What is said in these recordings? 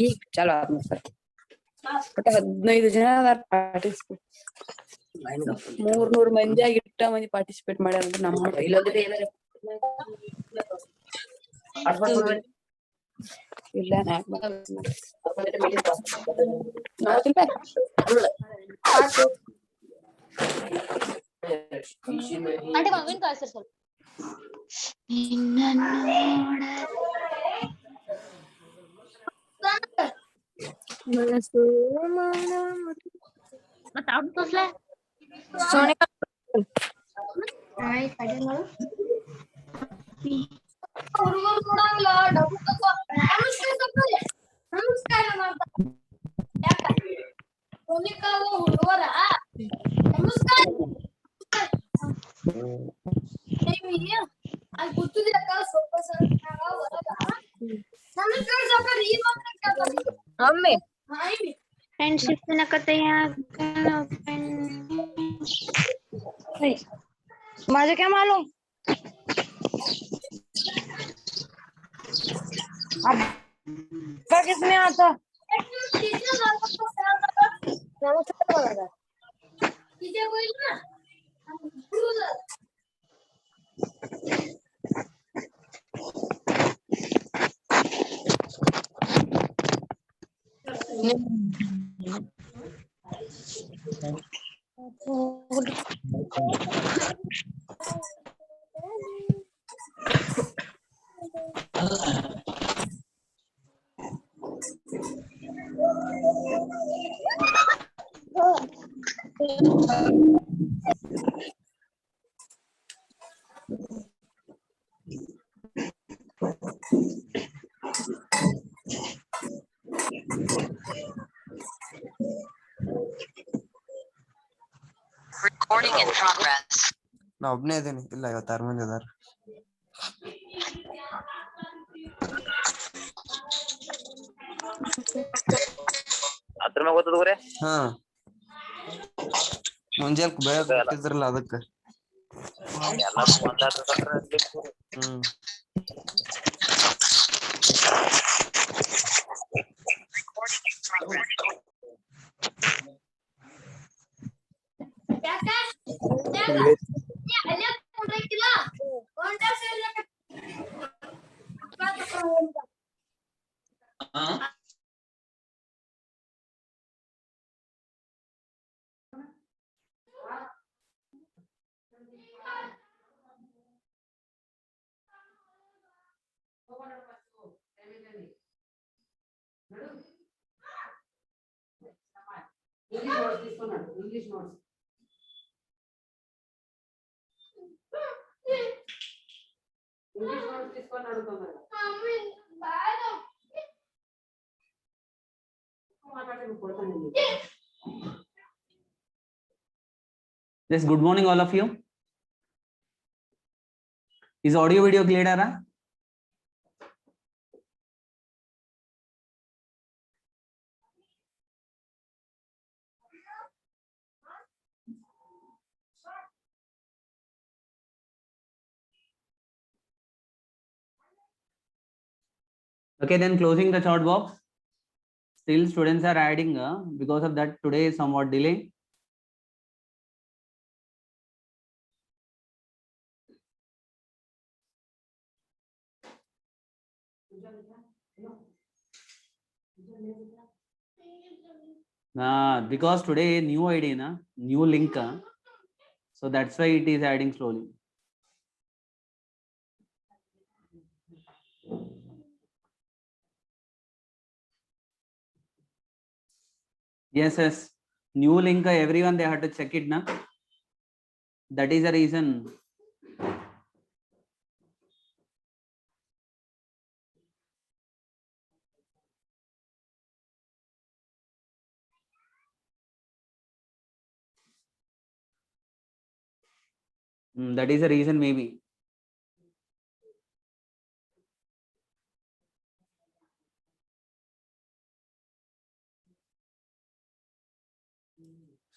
ಈಗ ಚಲೋ ಆತ್ಮ ಸರ್ ಒಟ್ಟು 15 ಜನ ಪಾರ್ಟಿಸಿಪೇಟ್ 300 ಮಂದಿಯಾಗಿ ಇಟ್ಟ ಮಂದಿ ಪಾರ್ಟಿಸಿಪೇಟ್ ಮಾಡ್ಯಾರ ಅಂದ್ರೆ ನಮ್ಮ ಇಲ್ಲ అంటే మమ్మీని కాదు సార్ ಸೋನಿಕಾ मम्मी फ्रेंडशिप ना करते हैं मुझे क्या मालूम अब किसमें आता Recording in progress. ನಾ ಒಬ್ನೇ ಇದ್ದೀನಿ ಇಲ್ಲ 56 ಮಂದಿ ಅದಾರ ಅದ್ರ ಮ್ಯಾಗ ಗೊತ್ತದ್ರಿ ಹಾ ಮುಂಜಾನೆ ಬೆಳಗ್ಗೆ ಬಿಟ್ಟಿದ್ರಲ್ಲ ಅದಕ್ಕೆ ಎಲ್ಲಾರು ಮಾತಾಡ್ತಾರೆ English notes. Yes, good morning all of you. Is audio video clear आ रहा? Okay, then closing the chat box. Still students are adding because of that today is somewhat delay. Because today new ID na new link so that's why it is adding slowly. Yes, new link everyone they have to check it na, that is the reason. That is the reason maybe.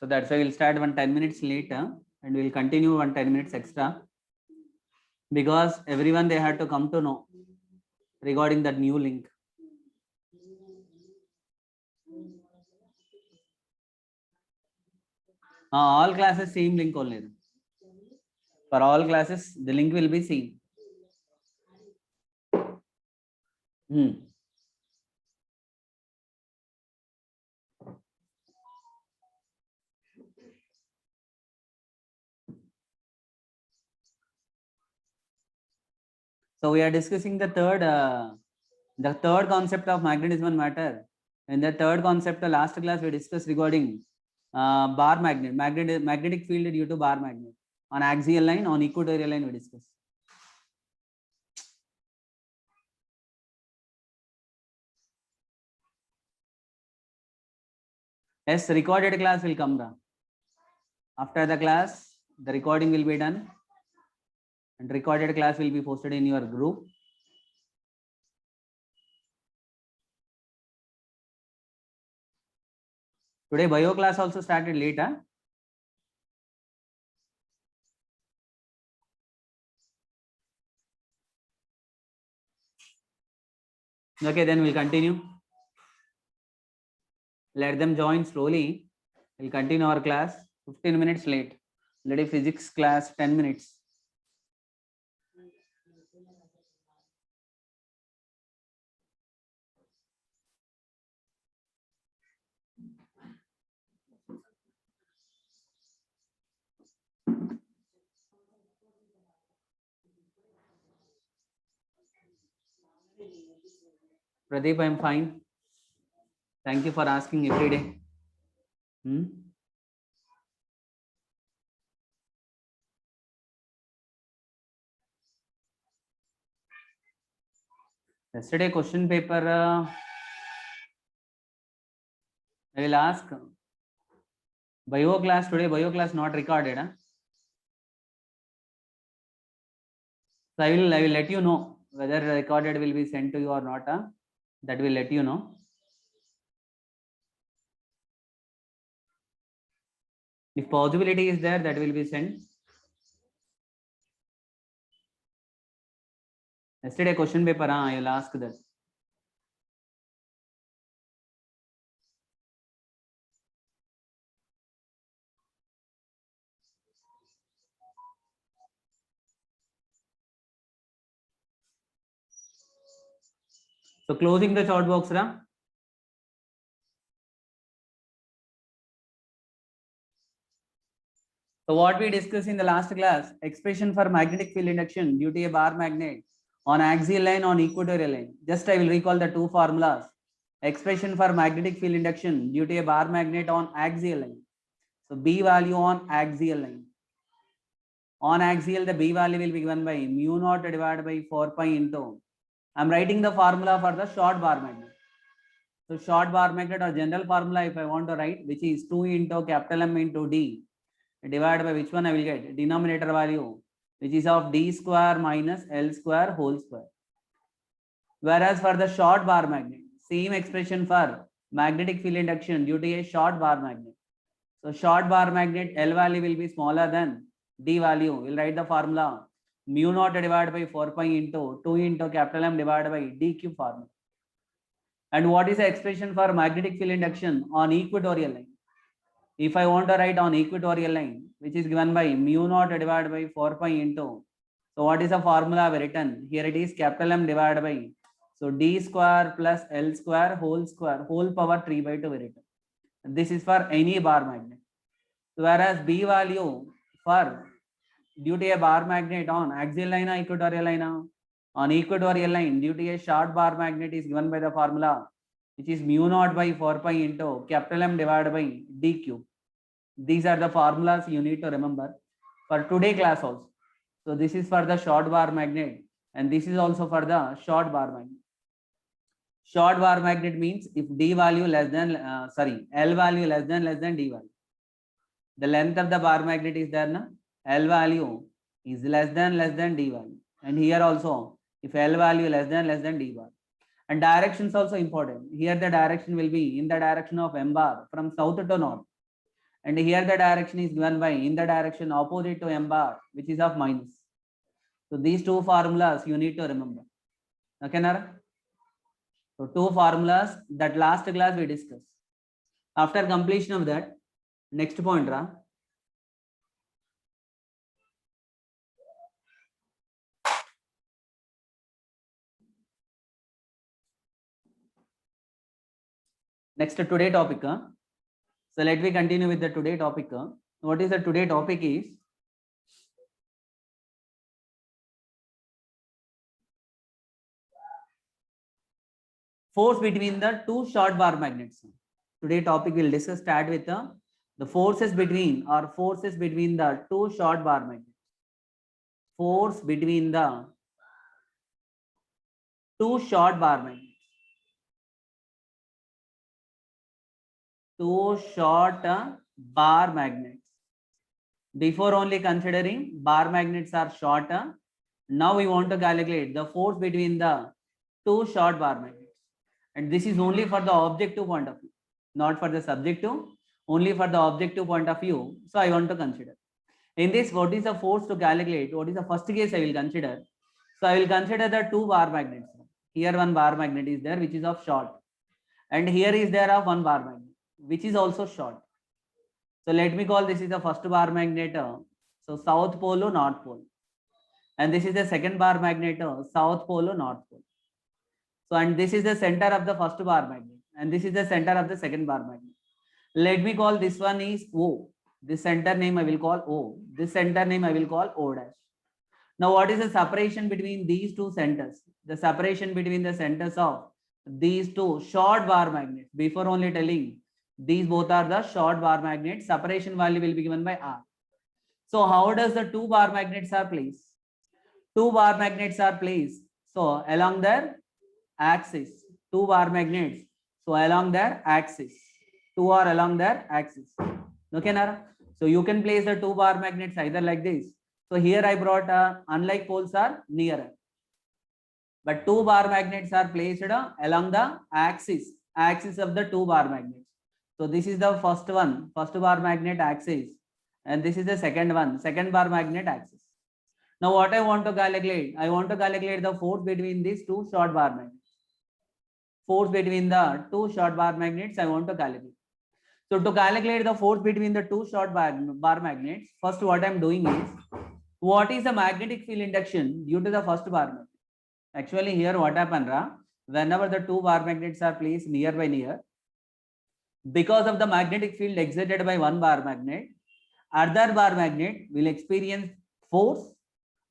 So that's why we'll start 10 minutes later and we'll continue 10 minutes extra, because everyone they had to come to know regarding that new link. All classes same link only. For all classes, the link will be same. So we are discussing the third concept of magnetism and matter. In the third concept, the last class we discussed regarding bar magnetic field due to bar magnet on axial line, on equatorial line we discussed. Yes, recorded class will come down. After the class, the recording will be done and recorded class will be posted in your group. Today bio class also started late, huh? Okay, then we'll continue. Let them join slowly. We'll continue our class 15 minutes late. Let a physics class 10 minutes. Pradeep, I'm fine. Thank you for asking every day. Yesterday question paper, I will ask. Bio class today, bio class not recorded. Huh? So I will let you know whether recorded will be sent to you or not. Huh? That will let you know. If possibility is there, that will be sent. Yesterday question paper, I will ask that. So closing the chat box, Ra. So what we discussed in the last class, expression for magnetic field induction due to a bar magnet on axial line, on equatorial line. Just I will recall the two formulas. Expression for magnetic field induction due to a bar magnet on axial line. So B value on axial line. On axial, the B value will be given by mu naught divided by 4 pi into. I'm writing the formula for the short bar magnet. So short bar magnet or general formula if I want to write, which is 2 into capital M into D, divided by which one I will get? Denominator value, which is of D square minus L square whole square. Whereas for the short bar magnet, same expression for magnetic field induction due to a short bar magnet. So short bar magnet, L value will be smaller than D value. We'll write the formula mu naught divided by 4 pi into 2 into capital M divided by D cube formula. And what is the expression for magnetic field induction on equatorial line? If I want to write on equatorial line, which is given by mu naught divided by 4 pi into, so what is the formula we written? Here it is capital M divided by, so D square plus L square whole power 3 by 2 we written. This is for any bar magnet. Whereas B value for due to a bar magnet on axial line or equatorial line, on equatorial line due to a short bar magnet is given by the formula, which is mu naught by 4 pi into capital M divided by D cube. These are the formulas you need to remember for today class also. So this is for the short bar magnet and this is also for the short bar magnet. Short bar magnet means if D value less than, L value less than D value. The length of the bar magnet is there, na? L value is less than D value. And here also, if L value less than D bar. And directions also important. Here the direction will be in the direction of M bar from south to north. and here the direction is given by in the direction opposite to m bar, which is of minus. So these two formulas you need to remember. Okay, Nara? So two formulas that last class we discussed. After completion of that, next point, Ra. Next today topic. So let me continue with the today topic. What is the today topic is force between the two short bar magnets. Today topic will discuss start with the forces between the two short bar magnets. Force between the two short bar magnets. Two short bar magnets. Before only considering bar magnets are short. Now we want to calculate the force between the two short bar magnets. And this is only for the objective point of view, not for the subjective, only for the objective point of view. So I want to consider. In this, what is the force to calculate? What is the first case I will consider? So I will consider the two bar magnets. Here one bar magnet is there, which is of short. And here is there of one bar magnet, which is also short. So let me call this is the first bar magnet. So south pole, north pole. And this is the second bar magnet, south pole, north pole. So, and this is the center of the first bar magnet. And this is the center of the second bar magnet. Let me call this one is O. This center name I will call O. This center name I will call O dash. Now, what is the separation between these two centers? The separation between the centers of these two short bar magnets. Before only telling these both are the short bar magnets. Separation value will be given by R. So, how does the two bar magnets are placed? Two bar magnets are placed. So, along their axis. Two bar magnets. So, along their axis. Two are along their axis. Okay, Nara? So, you can place the two bar magnets either like this. So, here I brought unlike poles are nearer. But two bar magnets are placed along the axis of the two bar magnets. So this is the first one, first bar magnet axis, and this is the second one, second bar magnet axis. Now what I want to calculate? I want to calculate the force between these two short bar magnets. Force between the two short bar magnets I want to calculate. So to calculate the force between the two short bar magnets, first what I am doing is, what is the magnetic field induction due to the first bar magnet? Actually here what happened, whenever the two bar magnets are placed near by near, because of the magnetic field exerted by one bar magnet, other bar magnet will experience force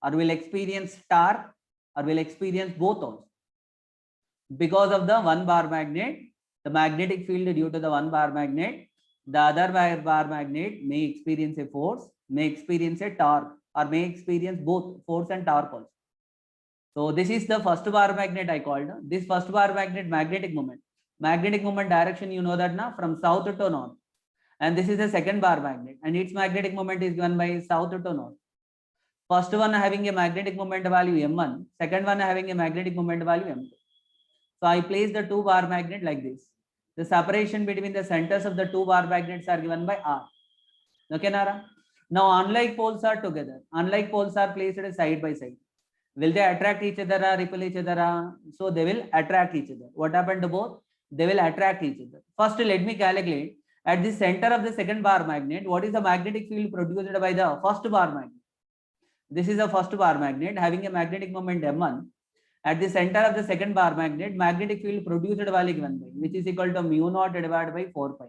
or will experience torque or will experience both also. Because of the one bar magnet, the magnetic field due to the one bar magnet, the other bar magnet may experience a force, may experience a torque, or may experience both force and torque also. So this is the first bar magnet I called. This first bar magnet magnetic moment. Magnetic moment direction, you know that now, from south to north. And this is the second bar magnet, and its magnetic moment is given by south to north. First one having a magnetic moment value m1, second one having a magnetic moment value m2. So I place the two bar magnet like this. The separation between the centers of the two bar magnets are given by R. Okay, Nara? Now unlike poles are together. Unlike poles are placed side by side. Will they attract each other or repel each other? So they will attract each other. What happened to both? They will attract each other. First, let me calculate at the center of the second bar magnet, what is the magnetic field produced by the first bar magnet? This is the first bar magnet having a magnetic moment m1. At the center of the second bar magnet, magnetic field produced value given by, which is equal to mu naught divided by 4 pi.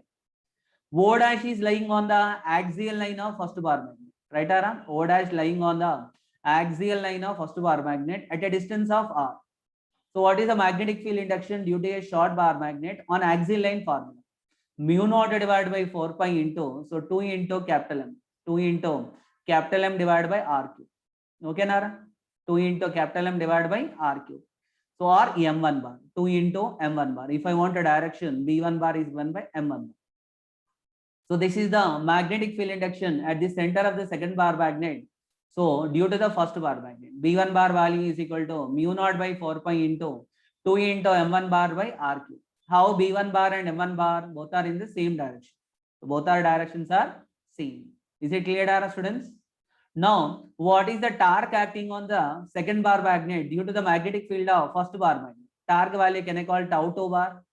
O dash is lying on the axial line of first bar magnet. Right, Ara? O dash lying on the axial line of first bar magnet at a distance of R. So what is the magnetic field induction due to a short bar magnet on axial line formula? Mu naught divided by 4 pi into, so 2 into capital M. 2 into capital M divided by R cube. Okay, Nara? 2 into capital M divided by R cube. So R M1 bar, 2 into M1 bar. If I want a direction, B1 bar is given by M1 bar. So this is the magnetic field induction at the center of the second bar magnet. So due to the first bar magnet, B1 bar value is equal to mu naught by 4 pi into 2 into M1 bar by R cube. How B1 bar and M1 bar both are in the same direction. So both our directions are same. Is it clear, our students? Now, what is the torque acting on the second bar magnet due to the magnetic field of first bar magnet? Torque value can I call tau 2 bar?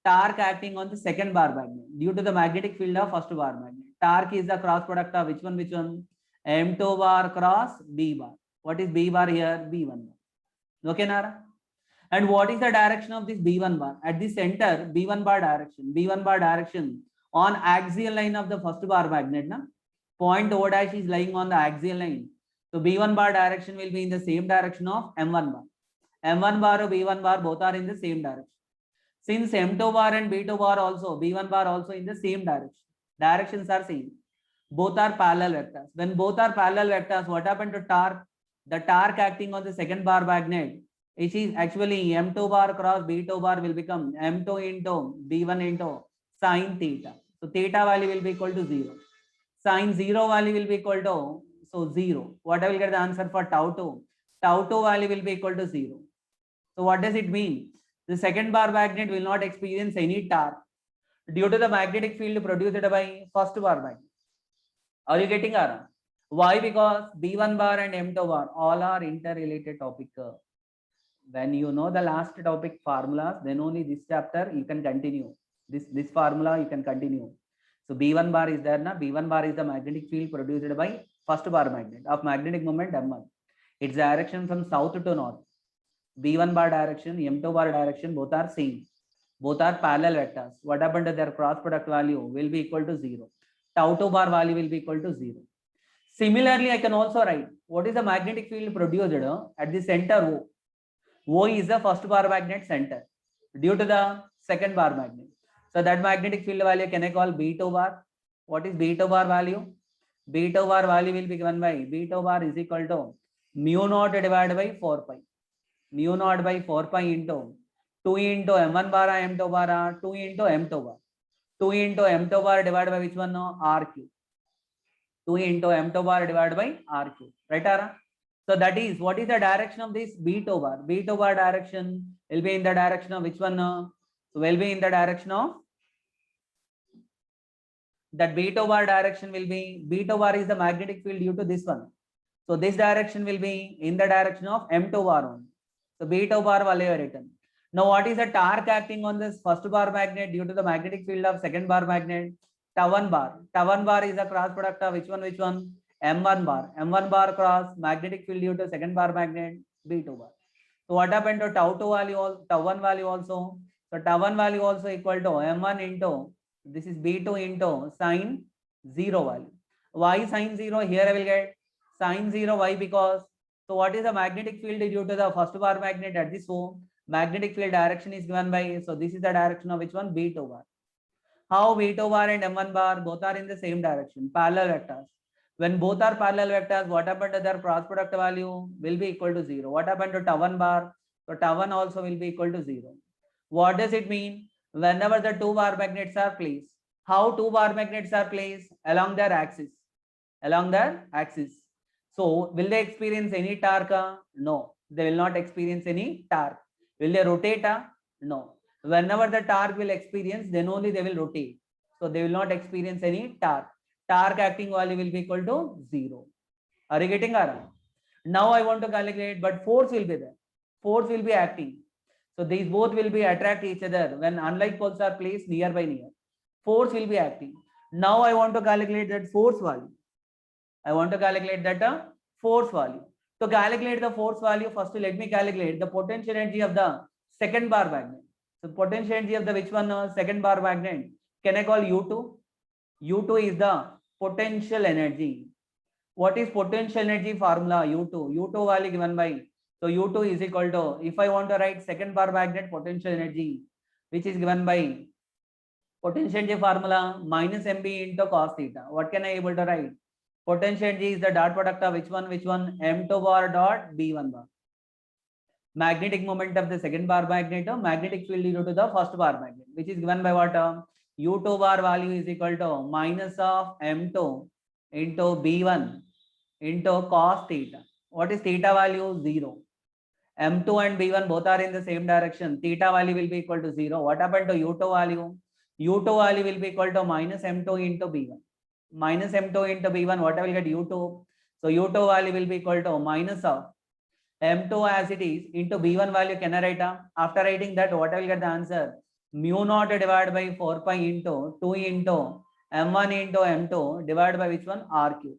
Torque acting on the second bar magnet due to the magnetic field of first bar magnet. Torque is the cross product of which one? Which one? M2 bar cross B bar. What is B bar here? B1 bar. Okay, Nara? And what is the direction of this B1 bar? At the center, B1 bar direction. B1 bar direction on axial line of the first bar magnet. Na? Point O dash is lying on the axial line. So B1 bar direction will be in the same direction of M1 bar. M1 bar or B1 bar both are in the same direction. Since M2 bar and B2 bar also, B1 bar also in the same direction. Directions are same. Both are parallel vectors. When both are parallel vectors, what happened to torque? The torque acting on the second bar magnet, which is actually M2 bar cross B2 bar will become M2 into B1 into sine theta. So theta value will be equal to 0. Sine 0 value will be equal to, so 0. What I will get the answer for tau 2? Tau 2 value will be equal to 0. So what does it mean? The second bar magnet will not experience any torque due to the magnetic field produced by first bar magnet. Are you getting Ara? Why? Because B1 bar and M2 bar all are interrelated topic. When you know the last topic formulas, then only this chapter you can continue. This formula you can continue. So B1 bar is there, na? B1 bar is the magnetic field produced by first bar magnet of magnetic moment M1. Its direction from south to north. B1 bar direction, M2 bar direction, both are same. Both are parallel vectors. What happened to their cross product value will be equal to 0. Tau 2 bar value will be equal to 0. Similarly, I can also write what is the magnetic field produced at the center O. O is the first bar magnet center due to the second bar magnet. So that magnetic field value can I call B2 bar? What is B2 bar value? B2 bar value will be given by B2 bar is equal to mu naught divided by 4 pi. Mu naught by 4 pi into 2 into M1 bar M2 bar 2 into M2 bar. 2 into M2 bar divided by which one? RQ. 2 into M2 bar divided by RQ. Right, Ara? So that is, what is the direction of this B2 bar? B2 bar direction will be in the direction of which one? So will be in the direction of that B2 bar direction will be, B2 bar is the magnetic field due to this one. So this direction will be in the direction of M2 bar only. So B2 bar value written. Now what is the torque acting on this first bar magnet due to the magnetic field of second bar magnet? Tau 1 bar. Tau 1 bar is a cross product of which one? Which one? M1 bar. M1 bar cross magnetic field due to second bar magnet B2 bar. So what happened to tau 2 value? Tau 1 value also. So tau 1 value also equal to M1 into, this is B2 into sine 0 value. Why sine 0? Here I will get sine 0. Why? Because, so what is the magnetic field due to the first bar magnet at this O? Magnetic field direction is given by, so this is the direction of which one? B2 bar. How B2 bar and M1 bar both are in the same direction, parallel vectors. When both are parallel vectors, what happened to their cross product value will be equal to 0. What happened to tau 1 bar? So tau 1 also will be equal to 0. What does it mean? Whenever the two bar magnets are placed, how two bar magnets are placed? Along their axis. Along their axis. So will they experience any torque? No, they will not experience any torque. Will they rotate? No. Whenever the torque will experience, then only they will rotate. So they will not experience any torque. Torque acting value will be equal to 0. Are you getting Ara? Now I want to calculate, but force will be there. Force will be acting. So these both will be attract each other when unlike poles are placed near by near. Force will be acting. Now I want to calculate that force value. I want to calculate that force value. To calculate the force value, first let me calculate the potential energy of the second bar magnet. So potential energy of the which one? Second bar magnet. Can I call U2? U2 is the potential energy. What is potential energy formula? U2. U2 value given by, so U2 is equal to, if I want to write second bar magnet potential energy, which is given by potential energy formula minus MB into cos theta. What can I able to write? Potential energy is the dot product of which one? Which one? M2 bar dot B1 bar. Magnetic moment of the second bar magnet, magnetic field due to the first bar magnet, which is given by what? U2 bar value is equal to minus of M2 into B1 into cos theta. What is theta value? 0. M2 and B1 both are in the same direction. Theta value will be equal to 0. What happened to U2 value? U2 value will be equal to minus M2 into B1. Minus M2 into B1, what I will get U2? So U2 value will be equal to minus of M2 as it is into B1 value. Can I write? After writing that, what I will get the answer? Mu naught divided by 4 pi into 2 into M1 into M2 divided by which one? R cube.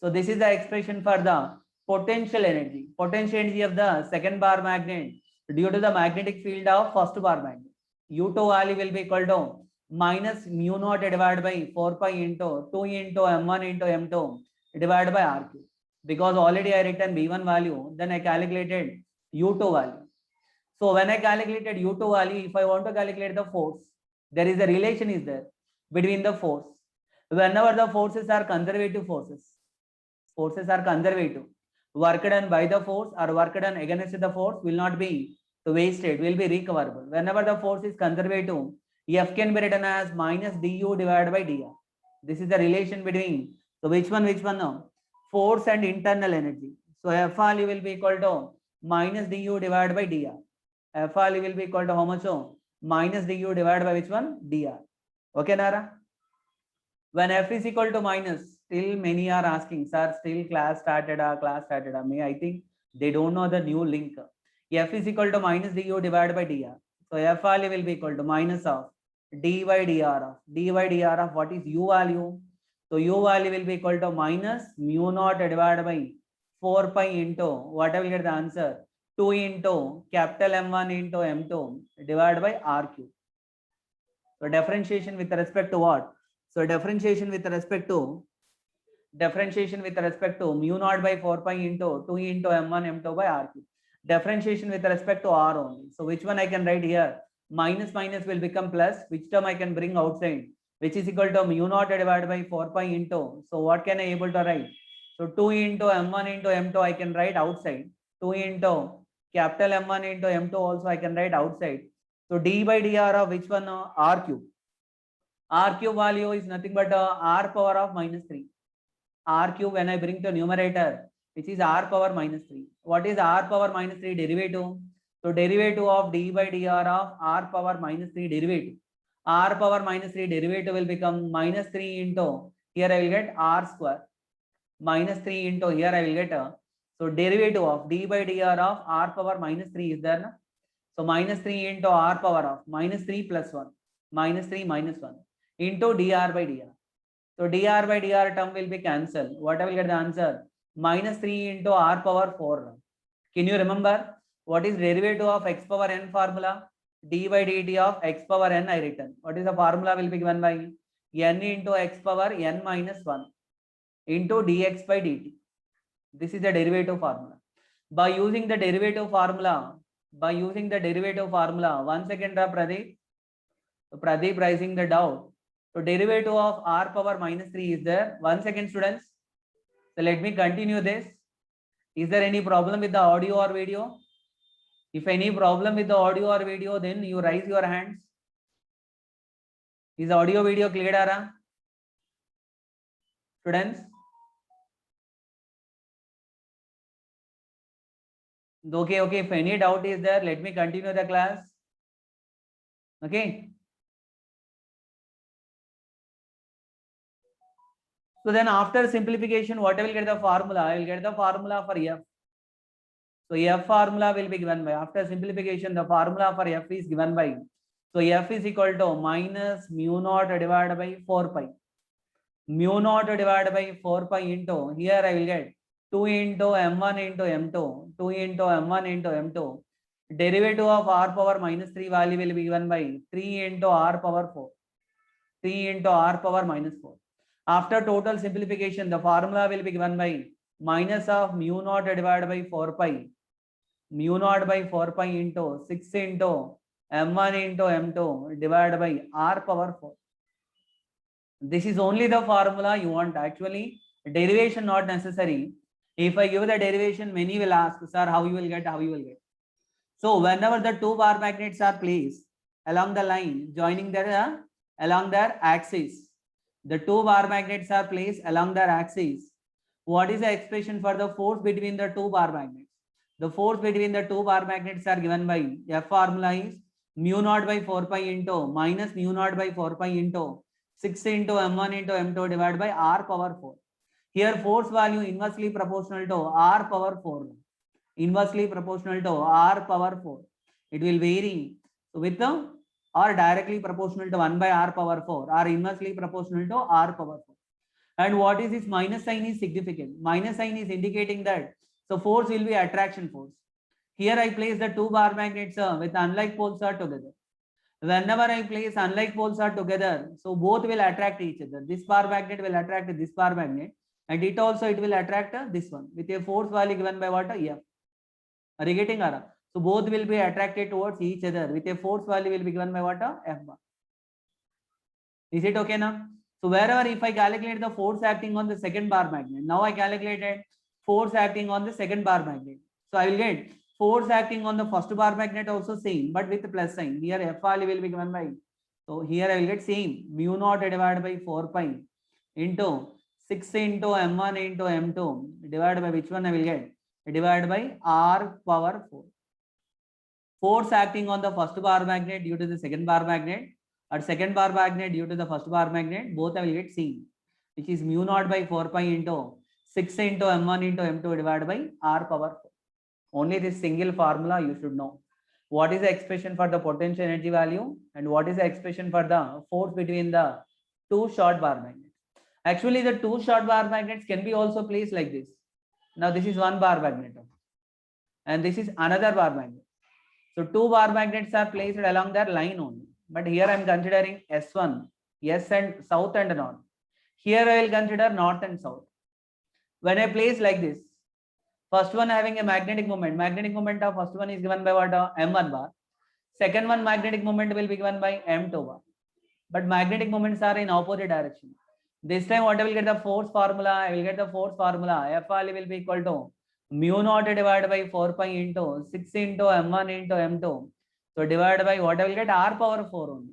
So this is the expression for the potential energy. Potential energy of the second bar magnet due to the magnetic field of first bar magnet. U2 value will be equal to minus mu naught divided by 4 pi into 2 into M1 into M2 divided by R cube. Because already I written B1 value, then I calculated U2 value. So when I calculated U2 value, if I want to calculate the force, there is a relation is there between the force. Whenever the forces are conservative forces are conservative, work done by the force or work done against the force will not be wasted, will be recoverable. Whenever the force is conservative, F can be written as minus du divided by dr. This is the relation between, so which one now? Force and internal energy. So F value will be equal to minus du divided by dr. F value will be equal to how much? Minus du divided by which one? Dr. Okay, Nara? When F is equal to minus, still many are asking, sir, still class started. Me, I think they don't know the new link. F is equal to minus du divided by dr. So F value will be equal to minus of d by dr of what is u value? So u value will be equal to minus mu naught divided by 4 pi into what I will get the answer? 2 into capital M1 into M2 divided by R cube. So differentiation with respect to what? So differentiation with respect to mu naught by 4 pi into 2 into M1 M2 by R cube. Differentiation with respect to R only. So which one I can write here? Minus will become plus. Which term I can bring outside? Which is equal to mu naught divided by 4 pi into. So what can I able to write? So 2 into M1 into M2 I can write outside. 2 into capital M1 into M2 also I can write outside. So d by dr of which one? R cube. R cube value is nothing but R power of minus 3. R cube when I bring to numerator, which is R power minus 3. What is R power minus 3 derivative? So derivative of d by dr of R power minus 3 derivative. R power minus 3 derivative will become minus 3 into, here I will get R square. Minus 3 into, here I will get so derivative of d by dr of R power minus 3 is there. Na? So minus 3 into R power of minus 3 plus 1. Minus 3 minus 1 into dr by dr. So dr by dr term will be cancelled. What I will get the answer? Minus 3 into R power 4. Can you remember what is derivative of x power n formula? D by dt of x power n I written. What is the formula will be given by n into x power n minus 1 into dx by dt. This is the derivative formula. By using the derivative formula, once again, Pradeep. So Pradeep raising the doubt. So derivative of R power minus 3 is there. Once again, students. So let me continue this. Is there any problem with the audio or video? If any problem with the audio or video, then you raise your hands. Is audio video clear, Ara? Students? Okay. If any doubt is there, let me continue the class. Okay. So then after simplification, what I will get the formula? I will get the formula for F. So F formula will be given by, after simplification, the formula for F is given by, so F is equal to minus mu naught divided by 4 pi. Mu naught divided by 4 pi into, here I will get 2 into M1 into M2, 2 into M1 into M2. Derivative of R power minus 3 value will be given by 3 into R power 4. 3 into R power minus 4. After total simplification, the formula will be given by minus of mu naught divided by 4 pi. Mu naught by 4 pi into 6 into M1 into M2 divided by R power 4. This is only the formula you want. Actually, derivation not necessary. If I give the derivation, many will ask, sir, how you will get. So whenever the two bar magnets are placed along the line, joining their along their axis, the two bar magnets are placed along their axis. What is the expression for the force between the two bar magnets? The force between the two bar magnets are given by F formula is mu naught by 4 pi into minus mu naught by 4 pi into 6 into m1 into m2 divided by r power 4. Here force value inversely proportional to r power 4. Inversely proportional to r power 4. It will vary with the or directly proportional to 1 by r power 4 or inversely proportional to r power 4. And what is this minus sign is significant. Minus sign is indicating that so force will be attraction force. Here I place the two bar magnets with unlike poles are together. Whenever I place unlike poles are together, so both will attract each other. This bar magnet will attract this bar magnet, and it will attract this one with a force value given by what? F. Are you getting it? So both will be attracted towards each other with a force value will be given by what? F bar. Is it okay now? So wherever if I calculate the force acting on the second bar magnet, now I calculated force acting on the second bar magnet. So I will get force acting on the first bar magnet also same, but with the plus sign. Here F value will be given by. So here I will get same mu naught divided by 4 pi into 6 into m1 into m2 divided by which one I will get? Divided by r power 4. Force acting on the first bar magnet due to the second bar magnet, or second bar magnet due to the first bar magnet, both I will get same, which is mu naught by 4 pi into 6 into m1 into m2 divided by r power 4. Only this single formula you should know. What is the expression for the potential energy value and what is the expression for the force between the two short bar magnets. Actually, the two short bar magnets can be also placed like this. Now this is one bar magnet and this is another bar magnet. So two bar magnets are placed along their line only. But here I am considering S1, S and south and north. Here I will consider north and south. When I place like this, first one having a magnetic moment of first one is given by what? M1 bar. Second one magnetic moment will be given by M2 bar. But magnetic moments are in opposite direction. This time what I will get the force formula? I will get the force formula. F value will be equal to mu naught divided by 4 pi into 6 into m1 into m2. So divided by what I will get? R power 4 only.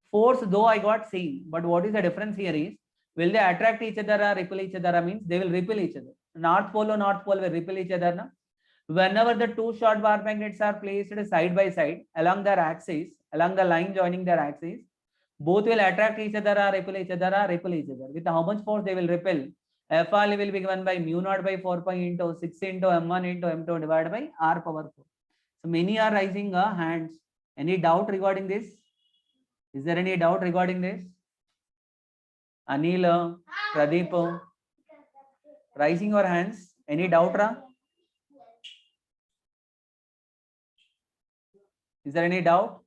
Force though I got same, but what is the difference here is, will they attract each other or repel each other? Means they will repel each other. North pole will repel each other. Na? Whenever the two short bar magnets are placed side by side along their axis, along the line joining their axis, both will attract each other or repel each other or repel each other. With how much force they will repel? F value will be given by mu naught by 4 pi into 6 into m1 into m2 divided by r power 4. So many are raising hands. Any doubt regarding this? Is there any doubt regarding this? Anil, Pradeep, raising your hands. Any doubt, Ra? Is there any doubt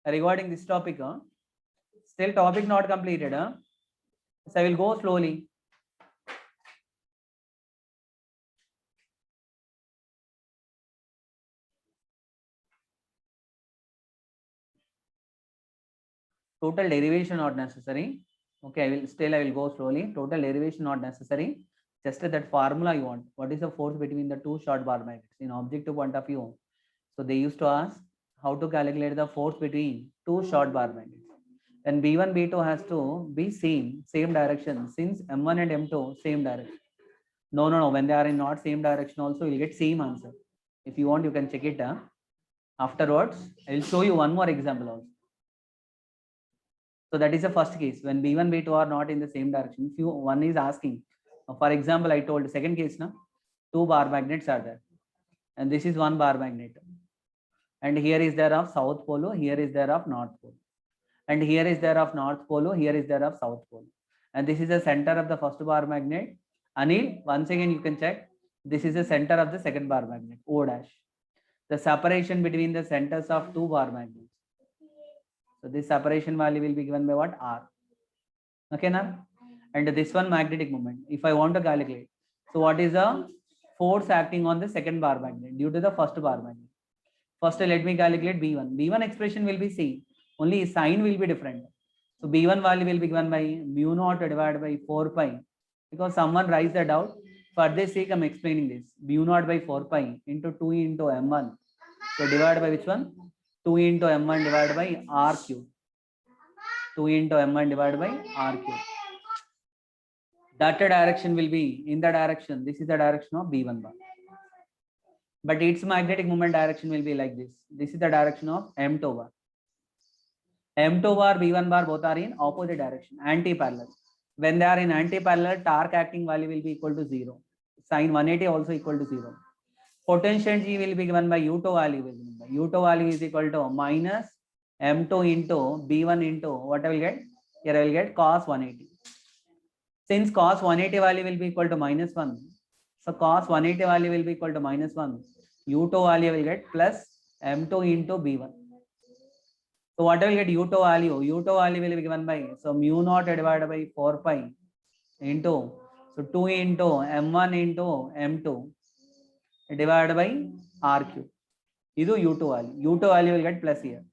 regarding this topic? Still topic not completed. So I will go slowly. Total derivation not necessary. Okay, I will go slowly. Total derivation not necessary. Just that formula you want. What is the force between the two short bar magnets in objective point of view? So they used to ask how to calculate the force between two short bar magnets. And B1, B2 has to be same direction, since M1 and M2 same direction. No. When they are in not same direction also, you'll get same answer. If you want, you can check it. Afterwards, I will show you one more example also. So that is the first case when B1, B2 are not in the same direction. If one is asking, for example, I told second case, two bar magnets are there. And this is one bar magnet. And here is there of south pole, here is there of north pole. And here is there of north pole, here is there of south pole. And this is the center of the first bar magnet. Anil, once again you can check. This is the center of the second bar magnet, O dash. The separation between the centers of two bar magnets. So this separation value will be given by what? R. Okay, now? And this one magnetic moment. If I want to calculate. So what is the force acting on the second bar magnet due to the first bar magnet? First, let me calculate B1. B1 expression will be same. Only sign will be different. So B1 value will be given by mu naught divided by 4 pi. Because someone raised the doubt. For this sake, I'm explaining this. Mu naught by 4 pi into 2 into M1. So divided by which one? 2 into M1 divided by R cube. 2 into M1 divided by R cube. That direction will be in the direction. This is the direction of B1 bar. but its magnetic moment direction will be like this. This is the direction of M2 bar. M2 bar, B1 bar both are in opposite direction, anti-parallel. When they are in anti-parallel, torque acting value will be equal to 0. Sin 180 also equal to 0. Potential G will be given by U2 value. U2 value is equal to minus M2 into B1 into what I will get? Here I will get cos 180. Since cos 180 value will be equal to minus 1, so cos 180 value will be equal to minus 1. U2 value will get plus M2 into B1. So what I will get U2 value? U2 value will be given by, so mu naught divided by 4 pi into, so 2 into M1 into M2 divided by R cube. This is U2 value. U2 value will get plus here.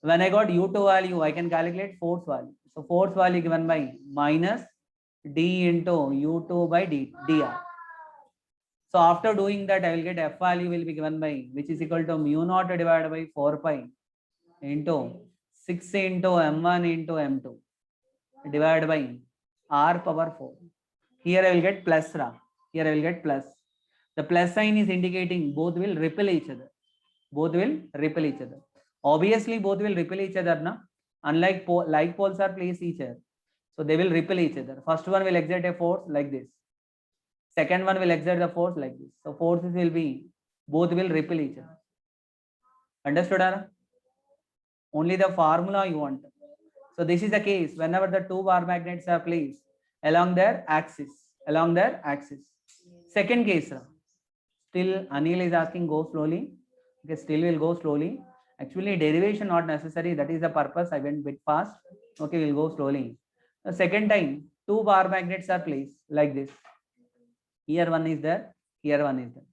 When I got U2 value, I can calculate force value. So force value given by minus D into U2 by dr. So after doing that, I will get F value will be given by, which is equal to mu naught divided by 4 pi into 6 into M1 into M2 divided by R power 4. Here I will get plus ra. Here I will get plus. The plus sign is indicating both will repel each other. Both will repel each other. Obviously, both will repel each other, na? Unlike like poles are placed each other. So they will repel each other. First one will exert a force like this. Second one will exert the force like this. So forces will be, both will repel each other. Understood, Ara? Only the formula you want. So this is the case whenever the two bar magnets are placed along their axis. Along their axis. Second case, still Anil is asking go slowly. Okay, still will go slowly. Actually, derivation not necessary. That is the purpose. I went a bit fast. Okay, we'll go slowly. The second time, two bar magnets are placed like this. Here one is there. Here one is there.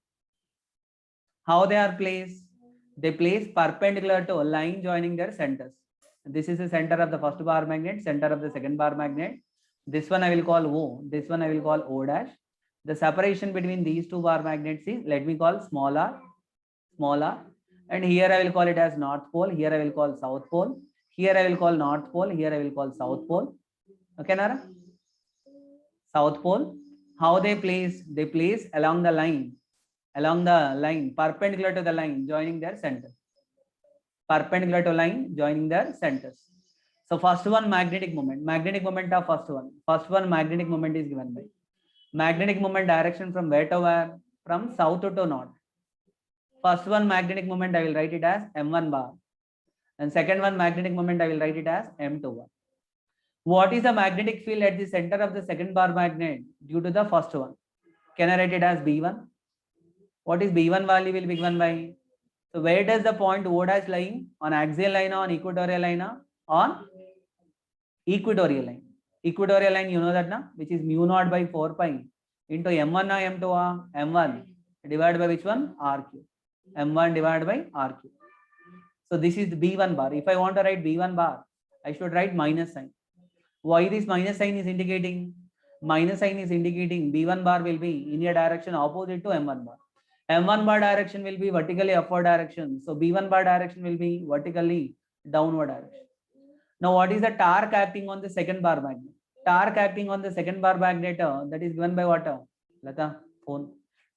How they are placed? They place perpendicular to a line joining their centers. This is the center of the first bar magnet, center of the second bar magnet. This one I will call O. This one I will call O dash. The separation between these two bar magnets is, let me call small r. And here I will call it as North Pole. Here I will call South Pole. Here I will call North Pole. Here I will call South Pole. Okay, Nara? South Pole. How they place? They place along the line, perpendicular to the line, joining their center. Perpendicular to line, joining their centers. So first one, magnetic moment of first one. First one, magnetic moment is given by magnetic moment direction from where to where? From south to north. First one, magnetic moment, I will write it as M1 bar. And second one, magnetic moment, I will write it as M2 bar. What is the magnetic field at the center of the second bar magnet due to the first one? Can I write it as B1? What is B1 value will be given by? So where does the point O dash lying? On axial line or on equatorial line? On equatorial line. Equatorial line, you know that, na? Which is mu naught by 4 pi into M1 or M2 M1 divided by which one? R cube. M1 divided by R cube. So this is the B1 bar. If I want to write B1 bar, I should write minus sign. Why this minus sign is indicating? Minus sign is indicating B1 bar will be in a direction opposite to M1 bar. M1 bar direction will be vertically upward direction. So B1 bar direction will be vertically downward direction. Now what is the torque acting on the second bar magnet? Torque acting on the second bar magnet, that is given by what? Lata, phone.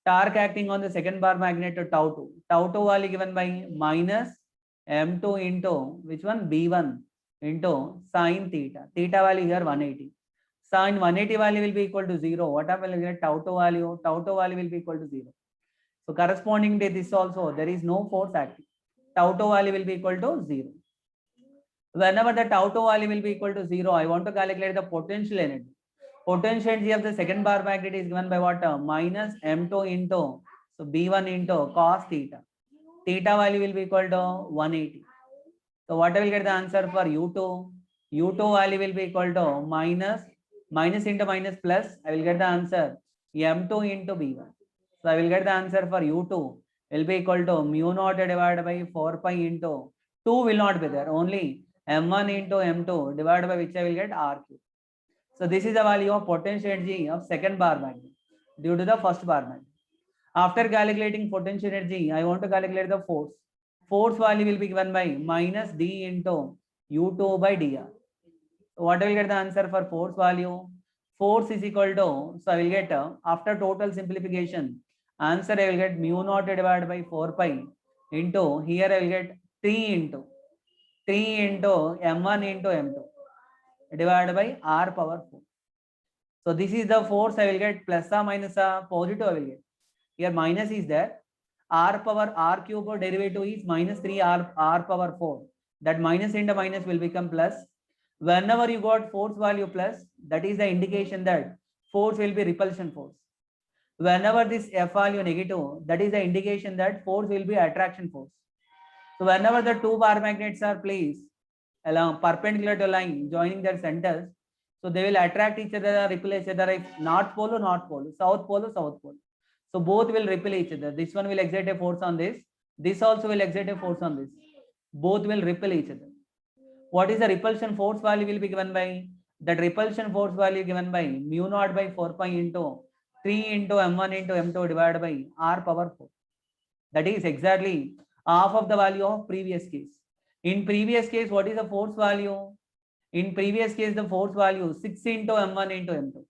Torque acting on the second bar magnet, tau 2. Tau 2 value given by minus M2 into which one? B1 into sine theta. Theta value here 180. Sine 180 value will be equal to 0. What will you get? Tau 2 value? Tau 2 value will be equal to 0. So corresponding to this also, there is no force acting. Tau 2 value will be equal to 0. Whenever the tau 2 value will be equal to 0, I want to calculate the potential energy. Potential energy of the second bar magnet is given by what? Minus M2 into, so B1 into cos theta. Theta value will be equal to 180. So what I will get the answer for U2? U2 value will be equal to minus into minus plus. I will get the answer M2 into B1. So I will get the answer for U2 will be equal to mu naught divided by 4 pi into 2 will not be there. Only M1 into M2 divided by which I will get R cube. So this is the value of potential energy of second bar magnet due to the first bar magnet. After calculating potential energy, I want to calculate the force. Force value will be given by minus D into U2 by dr. So what I will get the answer for force value? Force is equal to, so I will get after total simplification, Answer I will get mu naught divided by 4 pi into here I will get 3 into m1 into m2 divided by r power 4. So this is the force I will get plus or minus a positive I will get. Here minus is there. R power r cube derivative is minus 3 r power 4. That minus into minus will become plus. Whenever you got force value plus, that is the indication that force will be repulsion force. Whenever this F value negative, that is the indication that force will be attraction force. So whenever the two bar magnets are placed along perpendicular to line joining their centers, so they will attract each other or repel each other. If north pole, south pole, south pole. So both will repel each other. This one will exert a force on this. This also will exert a force on this. Both will repel each other. What is the repulsion force value will be given by? That repulsion force value given by mu naught by 4 pi into 3 into m1 into m2 divided by r power 4. That is exactly half of the value of previous case. In previous case, what is the force value? In previous case, the force value 6 into m1 into m2.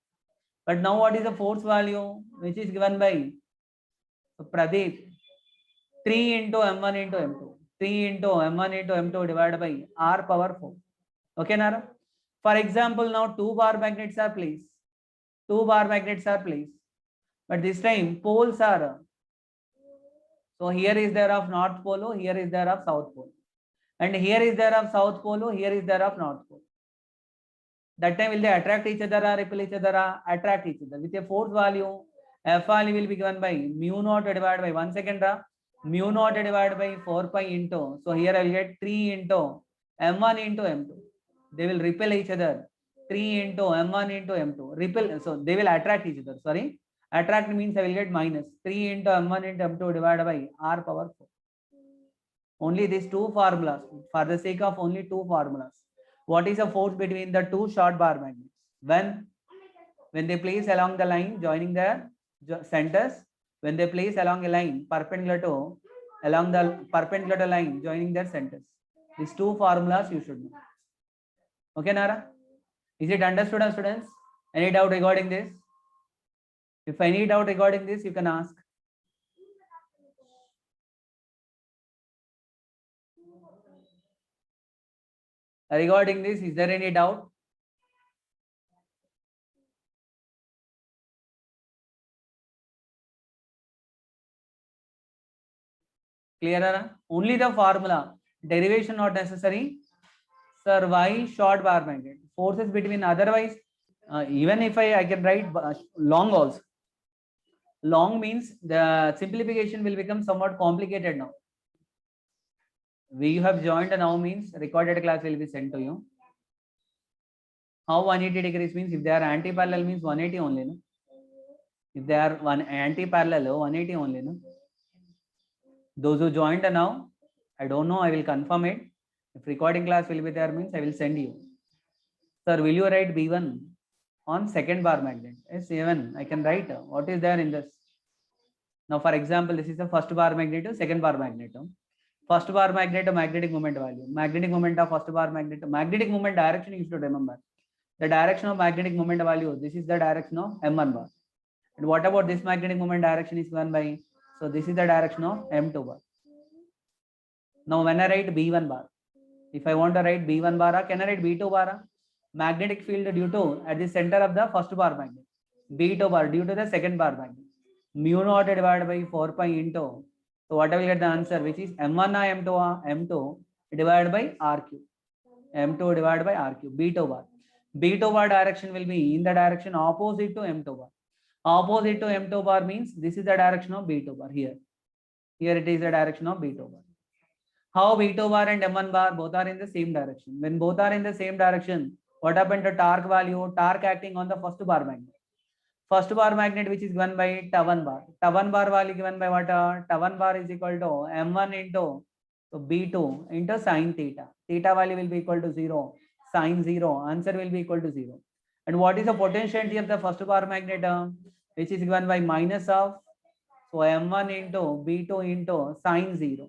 But now what is the force value which is given by Pradeep? 3 into m1 into m2. 3 into m1 into m2 divided by r power 4. Okay, Nara? For example, now two bar magnets are placed. But this time poles are. So here is there of north pole, here is there of south pole. And here is there of south pole, here is there of north pole. That time will they attract each other or repel each other? Attract each other. With a force value, F value will be given by mu naught divided by 1 second. Mu naught divided by 4 pi into. So here I will get 3 into m1 into m2. They will repel each other. 3 into m1 into m2. Repel. So they will attract each other. Sorry. Attract means I will get minus 3 into m1 into m2 divided by r power 4. Only these two formulas. For the sake of only two formulas. What is the force between the two short bar magnets? When they place along the line joining their centers, when they place along a line perpendicular to line joining their centers. These two formulas you should know. Okay, Nara? Is it understood, students? Any doubt regarding this? If any doubt regarding this, you can ask. Regarding this, is there any doubt? Clear? Only the formula. Derivation not necessary. Sir, why short bar magnet? Forces between otherwise, even if I can write long also. Long means the simplification will become somewhat complicated now. We have joined now means recorded class will be sent to you. How 180 degrees means if they are anti-parallel means 180 only. No? If they are anti-parallel, 180 only. No? Those who joined now, I don't know, I will confirm it. If recording class will be there means I will send you. Sir, will you write B1 on second bar magnet? Yes, even I can write what is there in this. Now, for example, this is the first bar magnet, second bar magnet. First bar magnet, magnetic moment value. Magnetic moment of first bar magnet. Magnetic moment direction you should remember. The direction of magnetic moment value. This is the direction of M1 bar. And what about this magnetic moment direction is given by? So this is the direction of M2 bar. Now when I write B1 bar, if I want to write B1 bar, can I write B2 bar? Magnetic field due to at the center of the first bar magnet. B2 bar due to the second bar magnet. Mu naught divided by 4 pi into. So what I will get the answer, which is M1 M2 divided by R cube. M2 divided by R cube. B2 bar. B2 bar direction will be in the direction opposite to M2 bar. Opposite to M2 bar means this is the direction of B2 bar here. Here it is the direction of B2 bar. How B2 bar and M1 bar both are in the same direction. When both are in the same direction, what happened to torque value? Torque acting on the first bar magnet. First bar magnet which is given by τ1 bar. τ1 bar value given by what? τ1 bar is equal to M1 into so B2 into sine theta. Theta value will be equal to 0. Sine 0. Answer will be equal to 0. And what is the potentiality of the first bar magnet? Which is given by minus of so M1 into B2 into sine 0.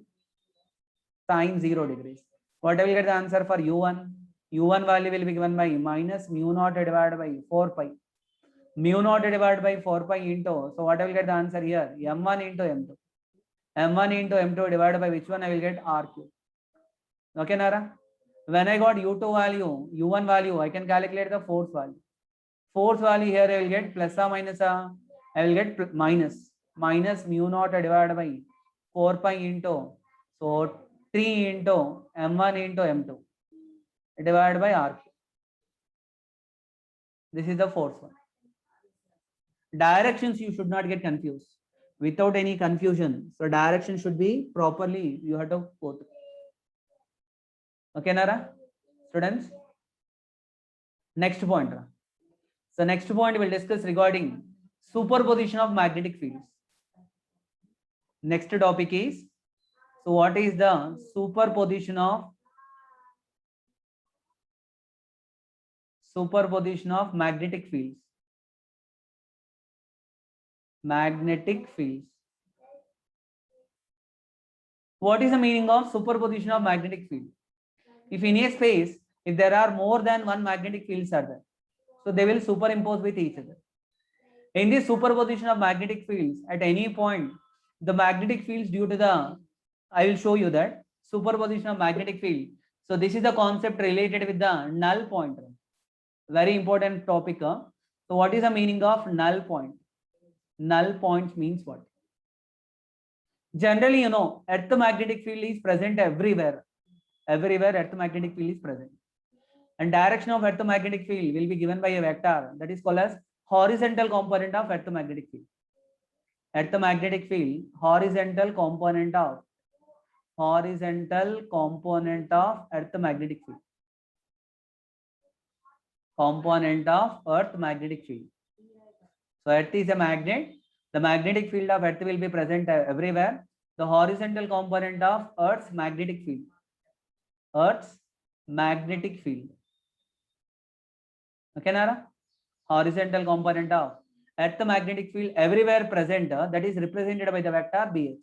Sine 0 degrees. What I will get the answer for U1? U1 value will be given by minus mu naught divided by 4 pi. mu naught divided by 4 pi into, so what I will get the answer here, m1 into m2. m1 into m2 divided by which one I will get, r cube. Okay, Nara? When I got u2 value, u1 value, I can calculate the force value. Force value here I will get plus or minus, I will get minus mu naught divided by 4 pi into, so 3 into m1 into m2 divided by r cube. This is the force one. Directions you should not get confused. Without any confusion. So direction should be properly, you have to put. Okay, Nara? Students? Next point. So next point we'll discuss regarding superposition of magnetic fields. Next topic is, so what is the superposition of magnetic fields? Magnetic fields. What is the meaning of superposition of magnetic field? If in a space, if there are more than one magnetic fields are there, so they will superimpose with each other. In this superposition of magnetic fields, at any point, the magnetic fields due to the, I will show you that superposition of magnetic field. So this is the concept related with the null point. Very important topic. So what is the meaning of null point? Null points means what? Generally, you know, Earth magnetic field is present everywhere. Everywhere Earth magnetic field is present. And direction of Earth magnetic field will be given by a vector that is called as horizontal component of Earth magnetic field. Earth magnetic field, horizontal component of Earth magnetic field. Component of Earth magnetic field. So Earth is a magnet. The magnetic field of Earth will be present everywhere. The horizontal component of Earth's magnetic field. Earth's magnetic field. Okay, Nara? Horizontal component of Earth magnetic field everywhere present, that is represented by the vector BH.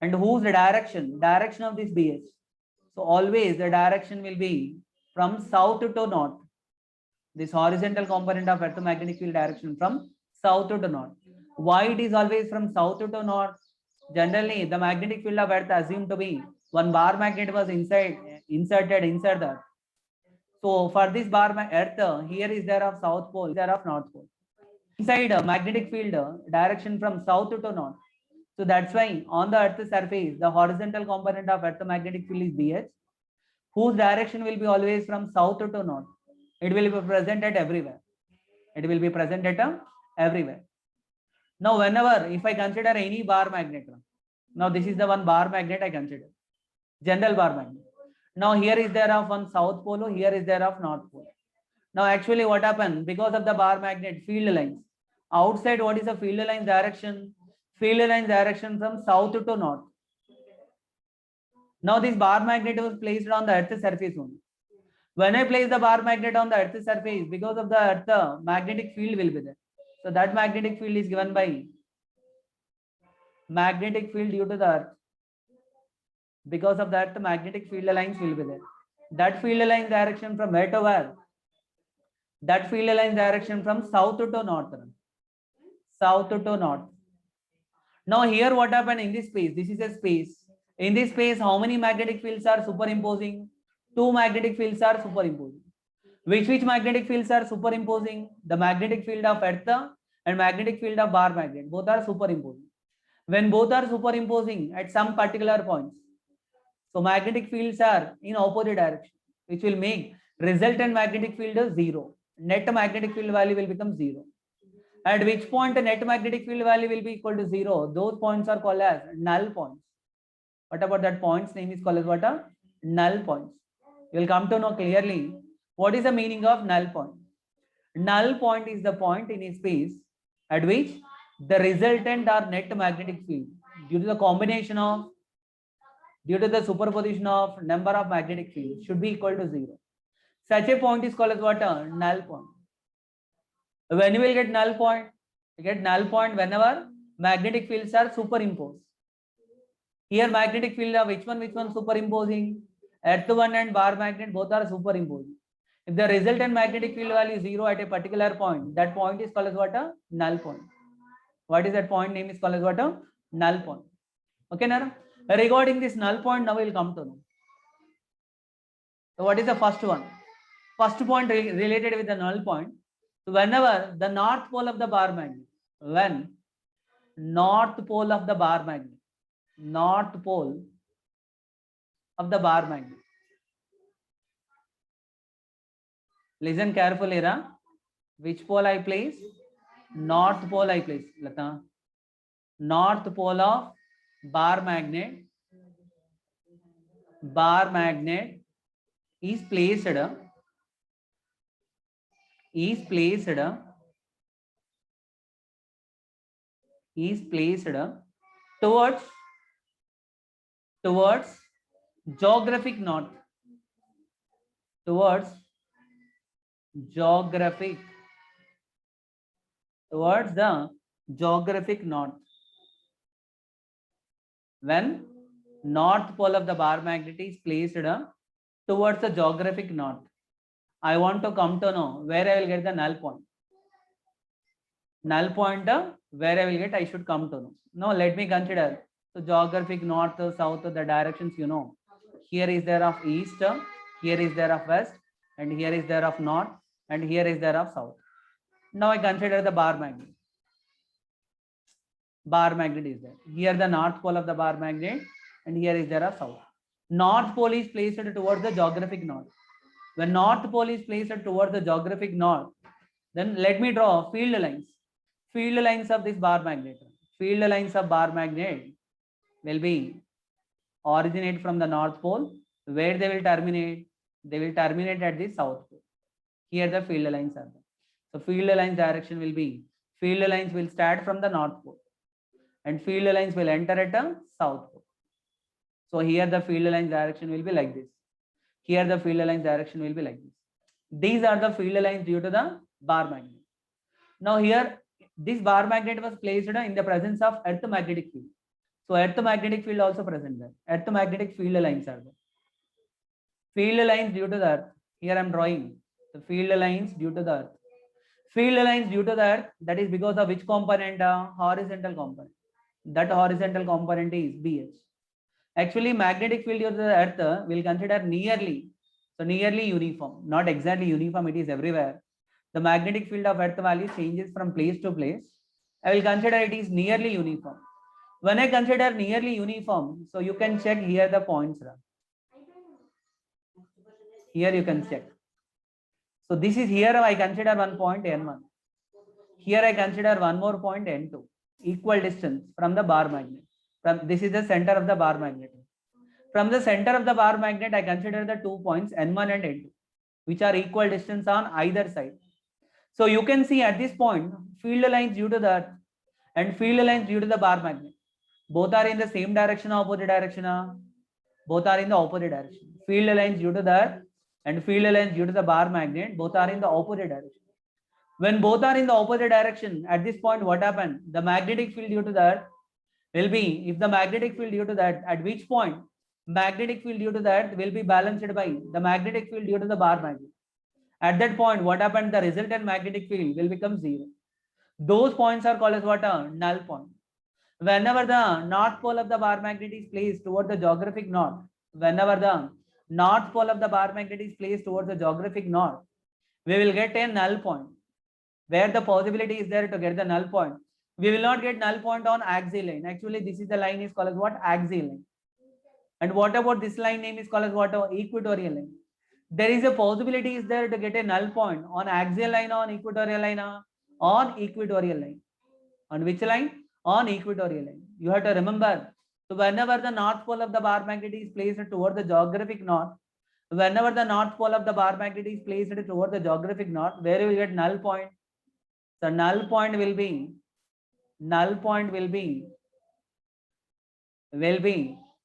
And whose direction? Direction of this BH. So always the direction will be from south to north. This horizontal component of Earth magnetic field direction from south to north. Why it is always from south to north? Generally, the magnetic field of Earth assumed to be one bar magnet was inserted inside the. So for this bar Earth, here is there of south pole, there of north pole. Inside magnetic field direction from south to north. So that's why on the Earth's surface, the horizontal component of Earth magnetic field is BH, whose direction will be always from south to north. It will be present at everywhere. It will be present at everywhere. Now, whenever, if I consider any bar magnet, now this is the one bar magnet I consider, general bar magnet. Now here is there of one south pole, here is there of north pole. Now actually what happened, because of the bar magnet field lines, outside what is the field line direction? Field line direction from south to north. Now this bar magnet was placed on the Earth's surface only. When I place the bar magnet on the Earth's surface, because of the Earth, magnetic field will be there. So that magnetic field is given by magnetic field due to the Earth. Because of that, the magnetic field lines will be there. That field line direction from where to where? That field line direction from south to north. South to north. Now here what happened in this space? This is a space. In this space, how many magnetic fields are superimposing? 2 magnetic fields are superimposing. Which magnetic fields are superimposing? The magnetic field of Earth and magnetic field of bar magnet. Both are superimposing. When both are superimposing at some particular points, so magnetic fields are in opposite direction, which will make resultant magnetic field is 0. Net magnetic field value will become 0. At which point the net magnetic field value will be equal to 0. Those points are called as null points. What about that point's name is called as what? Null points. You will come to know clearly what is the meaning of null point. Null point is the point in a space at which the resultant or net magnetic field due to the combination of, due to the superposition of number of magnetic fields should be equal to 0. Such a point is called as what? Null point. When you will get null point? You get null point whenever magnetic fields are superimposed. Here magnetic field of which one superimposing? Earth one and bar magnet both are superimposing. If the resultant magnetic field value is 0 at a particular point, that point is called as what? A null point. What is that point name is called as what? A null point. Okay, now regarding this null point, now we'll come to know. So what is the first one? First point related with the null point. So whenever the north pole of the bar magnet, when north pole of the bar magnet, north pole of the bar magnet. Listen carefully, Ra. Which pole I place? North pole I place. Lata. North pole of bar magnet. Bar magnet is placed towards geographic north, towards the geographic north. When north pole of the bar magnet is placed towards the geographic north, I want to come to know where I will get the null point. Null point where I will get, I should come to know. Now let me consider. So geographic north, south, the directions you know. Here is there of east, here is there of west, and here is there of north, and here is there of south. Now I consider the bar magnet. Bar magnet is there. Here the north pole of the bar magnet, and here is there of south. North pole is placed towards the geographic north. When north pole is placed towards the geographic north, then let me draw field lines. Field lines of this bar magnet. Field lines of bar magnet will be originate from the north pole. Where they will terminate? They will terminate at the south pole. Here the field lines are there. So field lines direction will be, field lines will start from the north pole and field lines will enter at the south pole. So here the field lines direction will be like this. Here the field lines direction will be like this. These are the field lines due to the bar magnet. Now here this bar magnet was placed in the presence of earth magnetic field. So earth magnetic field also present there. Earth magnetic field lines are there. Field lines due to the earth. Here I am drawing the field lines due to the earth. Field lines due to the earth, that is because of which component? Horizontal component. That horizontal component is BH. Actually, magnetic field due to the earth will consider nearly uniform, not exactly uniform, it is everywhere. The magnetic field of earth value changes from place to place. I will consider it is nearly uniform. When I consider nearly uniform, so you can check here the points. Here you can check. So this is here I consider one point N1. Here I consider one more point N2. Equal distance from the bar magnet. This is the center of the bar magnet. From the center of the bar magnet, I consider the 2 points N1 and N2, which are equal distance on either side. So you can see at this point, field lines due to the earth and field lines due to the bar magnet. Both are in the same direction or opposite direction? Both are in the opposite direction. Field lines due to the earth and field lines due to the bar magnet, both are in the opposite direction. When both are in the opposite direction, at this point, what happened? The magnetic field due to the earth will be, if the magnetic field due to that, at which point magnetic field due to the earth will be balanced by the magnetic field due to the bar magnet. At that point, what happened? The resultant magnetic field will become 0. Those points are called as what? A null point. Whenever the north pole of the bar magnet is placed toward the geographic north, whenever the north pole of the bar magnet is placed towards the geographic north, we will get a null point. Where the possibility is there to get the null point, we will not get null point on axial line. Actually, this is the line is called as what? Axial line. And what about this line name is called as what? Equatorial line. There is a possibility is there to get a null point on axial line, on equatorial line, on equatorial line. On which line? On equatorial line. You have to remember. So whenever the north pole of the bar magnet is placed toward the geographic north, whenever the north pole of the bar magnet is placed toward the geographic north, where you will get null point. So null point will be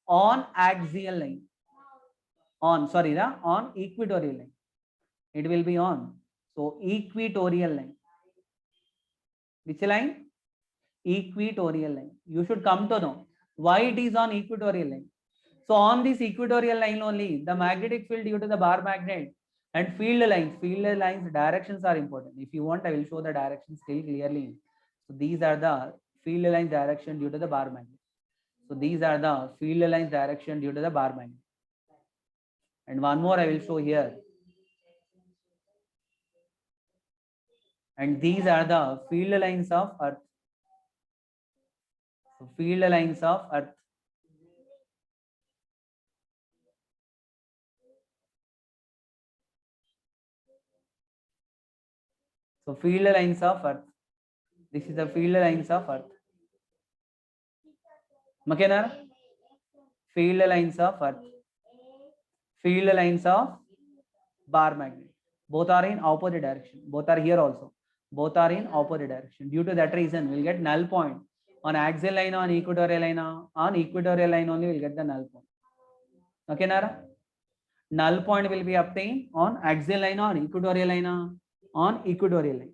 on axial line. On equatorial line. It will be on. So equatorial line. Which line? Equatorial line. You should come to know why it is on equatorial line. So on this equatorial line only, the magnetic field due to the bar magnet And field lines directions are important. If you want, I will show the directions still clearly. So these are the field lines direction due to the bar magnet. So these are the field lines direction due to the bar magnet. And one more I will show here. And these are the field lines of Earth. So field lines of Earth. So field lines of Earth. This is the field lines of Earth. Makenar? Field lines of Earth. Field lines of bar magnet. Both are in opposite direction. Both are here also. Both are in opposite direction. Due to that reason, we'll get null point on axial line, on equatorial line. On equatorial line only we'll get the null point. Okay, Nara? Null point will be obtained on axial line, on equatorial line, on equatorial line.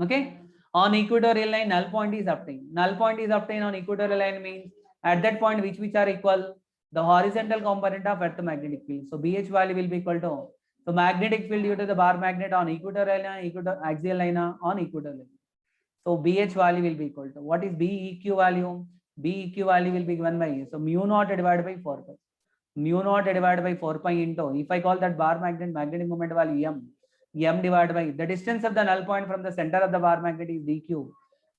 Okay, on equatorial line, null point is obtained. Null point is obtained on equatorial line means at that point which are equal, the horizontal component of Earth magnetic field. So BH value will be equal to, so magnetic field due to the bar magnet on equatorial line, axial line on equatorial line. So BH value will be equal to, what is BEQ value? BEQ value will be given by, so mu naught divided by 4 pi. Mu naught divided by 4 pi into, if I call that bar magnet magnetic moment value m divided by the distance of the null point from the center of the bar magnet is dq.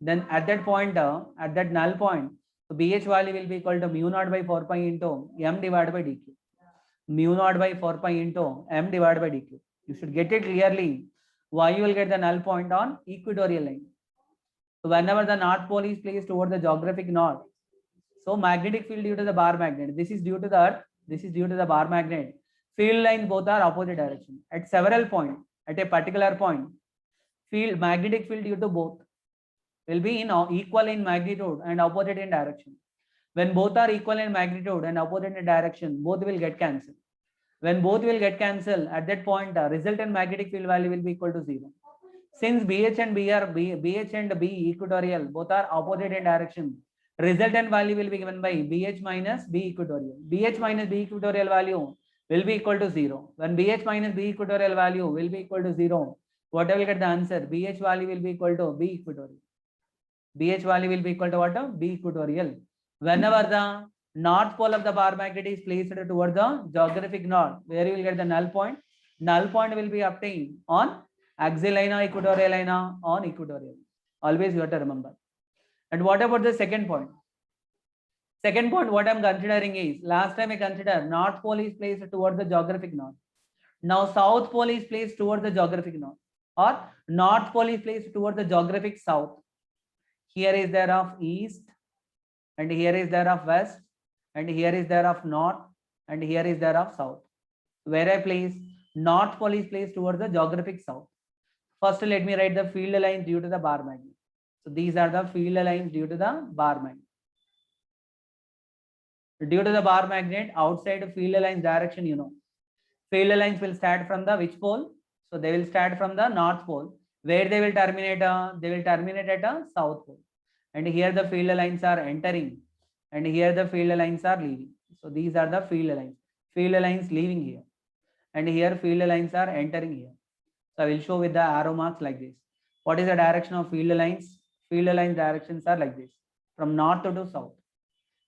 Then at that point, at that null point, so BH value will be equal to mu naught by 4 pi into m divided by dq. Mu naught by 4 pi into m divided by dq. You should get it clearly. Why you will get the null point on equatorial line. So whenever the north pole is placed toward the geographic north, so magnetic field due to the bar magnet, this is due to the Earth, this is due to the bar magnet. Field lines both are opposite direction. At several points, at a particular point, magnetic field due to both will be equal in magnitude and opposite in direction. When both are equal in magnitude and opposite in direction, both will get cancelled. When both will get cancelled, at that point, the resultant magnetic field value will be equal to 0. Since BH and B equatorial both are opposite in direction, resultant value will be given by BH minus B equatorial. BH minus B equatorial value will be equal to 0. When BH minus B equatorial value will be equal to 0, what I will get the answer? BH value will be equal to B equatorial. BH value will be equal to what? B equatorial. Whenever the north pole of the bar magnet is placed toward the geographic north, where you will get the null point. Null point will be obtained on axial line, equatorial line, on equatorial. Always you have to remember. And what about the second point? Second point, what I'm considering is, last time I considered north pole is placed towards the geographic north. Now south pole is placed towards the geographic north, or north pole is placed towards the geographic south. Here is there of east, and here is there of west, and here is there of north, and here is there of south. Where I place north pole is placed towards the geographic south. First, let me write the field lines due to the bar magnet. So these are the field lines due to the bar magnet. Due to the bar magnet, outside field lines direction, you know, field lines will start from the which pole? So they will start from the north pole, where they will terminate. They will terminate at a south pole. And here the field lines are entering, and here the field lines are leaving. So these are the field lines. Field lines leaving here, and here field lines are entering here. So I will show with the arrow marks like this. What is the direction of field lines? Field line directions are like this, from north to south.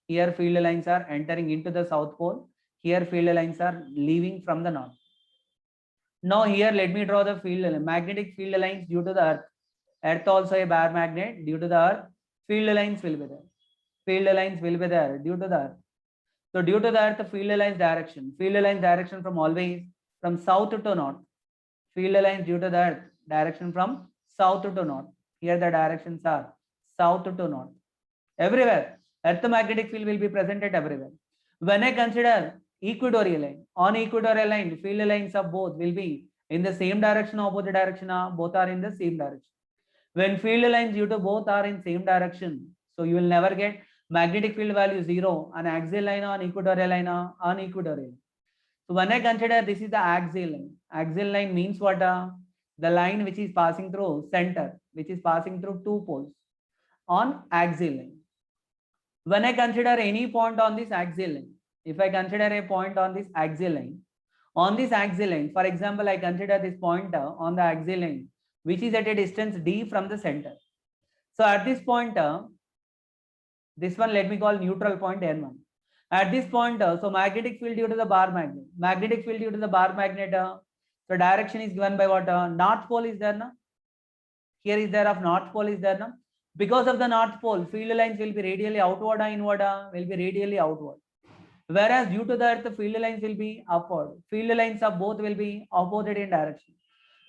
Here field lines are entering into the south pole. Here field lines are leaving from the north. Now here let me draw the magnetic field lines due to the Earth. Earth also a bar magnet. Due to the Earth, field lines will be there. Field lines will be there due to the Earth. So due to the Earth, field lines direction from always from south to north. Field lines due to the Earth direction from south to north. Here the directions are south to north. Everywhere, Earth magnetic field will be presented everywhere. When I consider equatorial line, on equatorial line, field lines of both will be in the same direction, opposite direction, both are in the same direction. When field lines due to both are in same direction, so you will never get magnetic field value 0 on axial line, on equatorial line, on equatorial. So when I consider this is the axial line. Axial line means what? The line which is passing through center, which is passing through two poles on axial line. When I consider any point on this axial line, if I consider a point on this axial line, On this axial line, for example, I consider this pointer on the axial line, which is at a distance d from the center. So at this pointer, this one let me call neutral point N1. At this pointer, so magnetic field due to the bar magnet. Magnetic field due to the bar magnet, so direction is given by what? North pole is there now. Here is there of north pole is there now. Because of the north pole, field lines will be radially outward or inward, will be radially outward. Whereas due to the earth, the field lines will be upward. Field lines of both will be opposite in direction.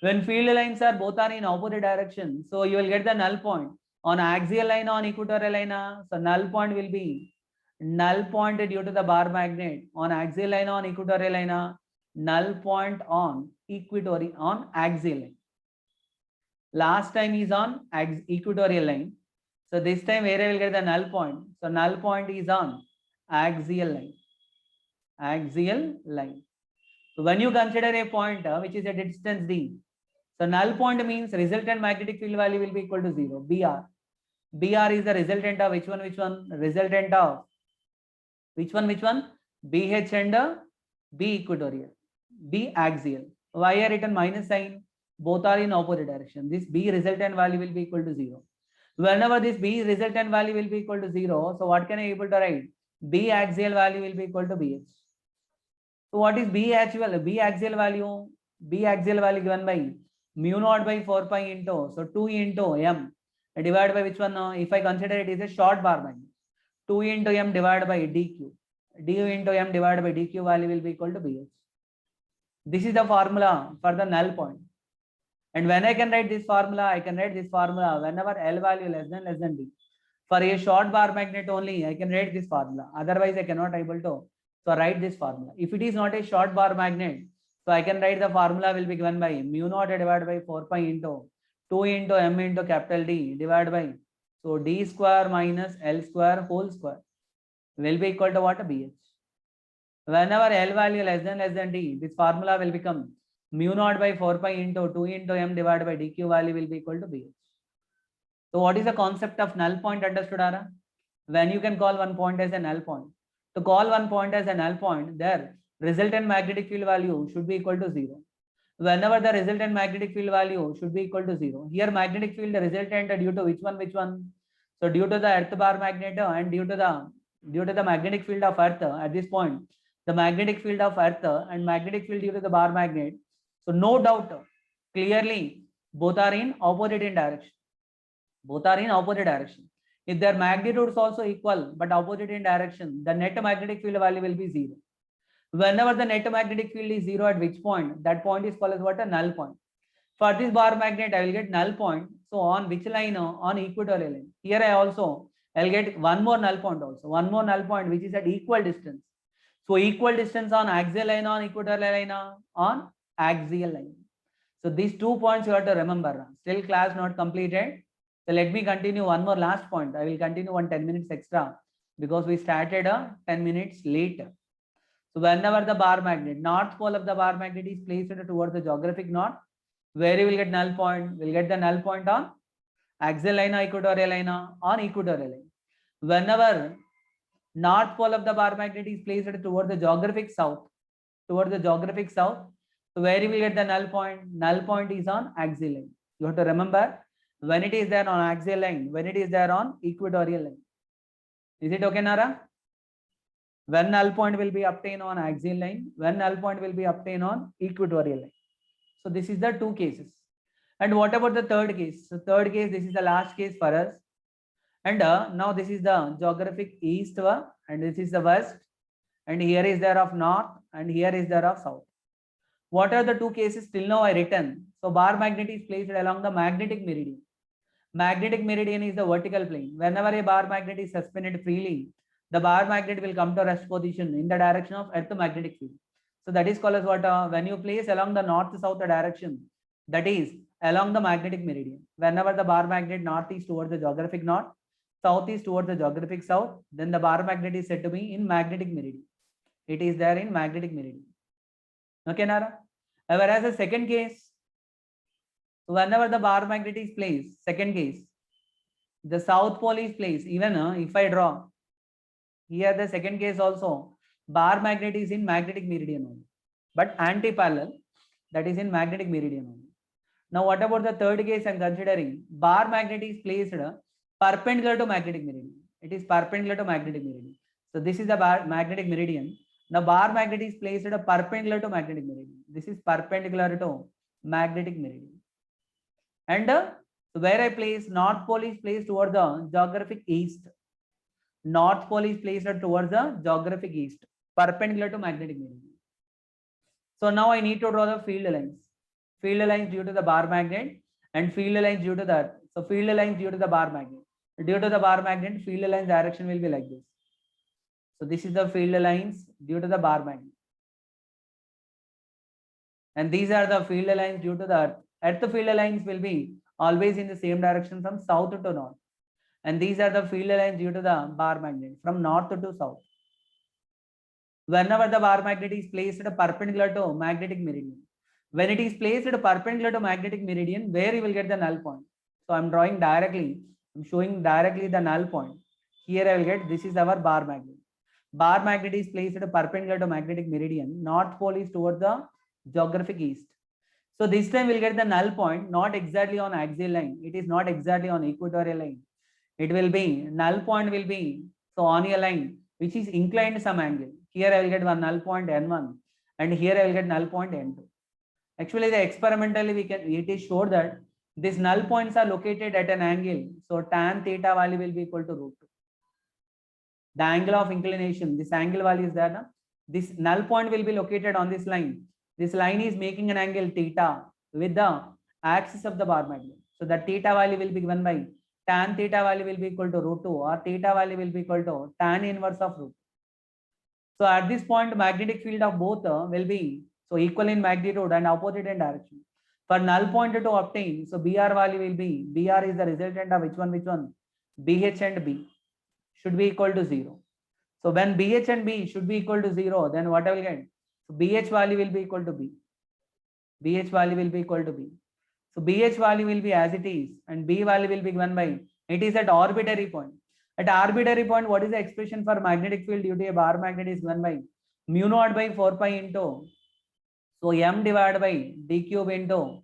When field lines are both are in opposite direction, so you will get the null point on axial line on equatorial line. So null point will be null point due to the bar magnet on axial line on equatorial line. Null point on equatorial on axial line. Last time is on equatorial line. So this time where I will get the null point. So null point is on axial line. Axial line. So when you consider a point which is at a distance d, so null point means resultant magnetic field value will be equal to 0. Br. Br is the resultant of which one? Resultant of which one? BH and B equatorial. B axial. Why are written minus sign? Both are in opposite direction. This B resultant value will be equal to 0. Whenever this B resultant value will be equal to 0, so what can I able to write? B axial value will be equal to BH. So what is B actual? B axial value? B axial value given by mu naught by 4 pi into, so 2 into m divided by which one? If I consider it is a short bar magnet, 2 into m divided by dq. du into m divided by dq value will be equal to BH. This is the formula for the null point. And when I can write this formula, I can write this formula whenever L value less than D. For a short bar magnet only, I can write this formula. Otherwise, I cannot able to. So write this formula. If it is not a short bar magnet, so I can write the formula will be given by mu naught divided by 4 pi into 2 into m into capital D divided by, so D square minus L square whole square will be equal to what? BH. Whenever L value less than D, this formula will become mu naught by 4 pi into 2 into m divided by dq value will be equal to BH. So what is the concept of null point understood, Ara? When you can call one point as a null point. To call one point as a null point, their resultant magnetic field value should be equal to 0. Whenever the resultant magnetic field value should be equal to 0. Here magnetic field resultant due to which one? So due to the earth bar magnet and due to the magnetic field of earth at this point, the magnetic field of earth and magnetic field due to the bar magnet. So no doubt, clearly both are in opposite in direction. Both are in opposite direction. If their magnitudes also equal but opposite in direction, the net magnetic field value will be 0. Whenever the net magnetic field is 0 at which point, that point is called as what? A null point. For this bar magnet, I will get null point. So on which line? On equatorial line. Here I'll get one more null point also. One more null point which is at equal distance. So equal distance on axial line, on equatorial line, on axial line. So these 2 points you have to remember. Still class not completed. So let me continue one more last point. I will continue 10 minutes extra because we started 10 minutes later. So whenever the bar magnet, north pole of the bar magnet is placed towards the geographic north, where you will get null point, we'll get the null point on axial line or equatorial line, on equatorial line. Whenever north pole of the bar magnet is placed towards the geographic south, so where you will get the null point is on axial line. You have to remember when it is there on axial line, when it is there on equatorial line. Is it okay, Nara? When null point will be obtained on axial line, when null point will be obtained on equatorial line. So this is the 2 cases. And what about the third case? So third case, this is the last case for us. And now this is the geographic east and this is the west. And here is there of north and here is there of south. What are the 2 cases till now I written? So bar magnet is placed along the magnetic meridian. Magnetic meridian is the vertical plane. Whenever a bar magnet is suspended freely, the bar magnet will come to rest position in the direction of earth magnetic field. So that is called as what? When you place along the north-south direction, that is along the magnetic meridian. Whenever the bar magnet north is towards the geographic north, south is towards the geographic south, then the bar magnet is said to be in magnetic meridian. It is there in magnetic meridian. Okay, Nara? Whereas the second case, whenever the bar magnet is placed, second case, the south pole is placed. Even if I draw here the second case also, bar magnet is in magnetic meridian only. but anti-parallel, that is in magnetic meridian only. Now what about the third case I'm considering? Bar magnet is placed perpendicular to magnetic meridian. It is perpendicular to magnetic meridian. So this is the magnetic meridian. Now bar magnet is placed perpendicular to magnetic meridian. This is perpendicular to magnetic meridian. And so where I place, North Pole is placed towards the geographic east. North Pole is placed towards the geographic east, perpendicular to magnetic meridian. So now I need to draw the field lines. Field lines due to the bar magnet and field lines due to the, so field lines due to the bar magnet. Due to the bar magnet, field lines direction will be like this. So this is the field lines due to the bar magnet. And these are the field lines due to the earth. Earth field lines will be always in the same direction from south to north. And these are the field lines due to the bar magnet from north to south. Whenever the bar magnet is placed perpendicular to magnetic meridian, when it is placed perpendicular to magnetic meridian, where you will get the null point. So I'm drawing directly, I'm showing directly the null point. Here I will get, this is our bar magnet. Bar magnet is placed perpendicular to magnetic meridian. North pole is towards the geographic east. So this time we'll get the null point, not exactly on axial line. It is not exactly on equatorial line. It will be, null point will be, so on a line which is inclined some angle. Here I will get one null point N1 and here I will get null point N2. Actually, the experimentally it is showed that these null points are located at an angle. So tan theta value will be equal to √2. The angle of inclination, this angle value is there. Na? This null point will be located on this line. This line is making an angle theta with the axis of the bar magnet. So the theta value will be given by tan theta value will be equal to √2 or theta value will be equal to tan inverse of √2. So at this point, magnetic field of both will be so equal in magnitude and opposite in direction. For null point to obtain, so BR value will be, BR is the resultant of which one? BH and B should be equal to 0. So when BH and B should be equal to 0, then what I will get? So BH value will be equal to B. BH value will be equal to B. So BH value will be as it is and B value will be given by, it is at arbitrary point. At arbitrary point, what is the expression for magnetic field due to a bar magnet is given by mu naught by 4 pi into, so m divided by d cube into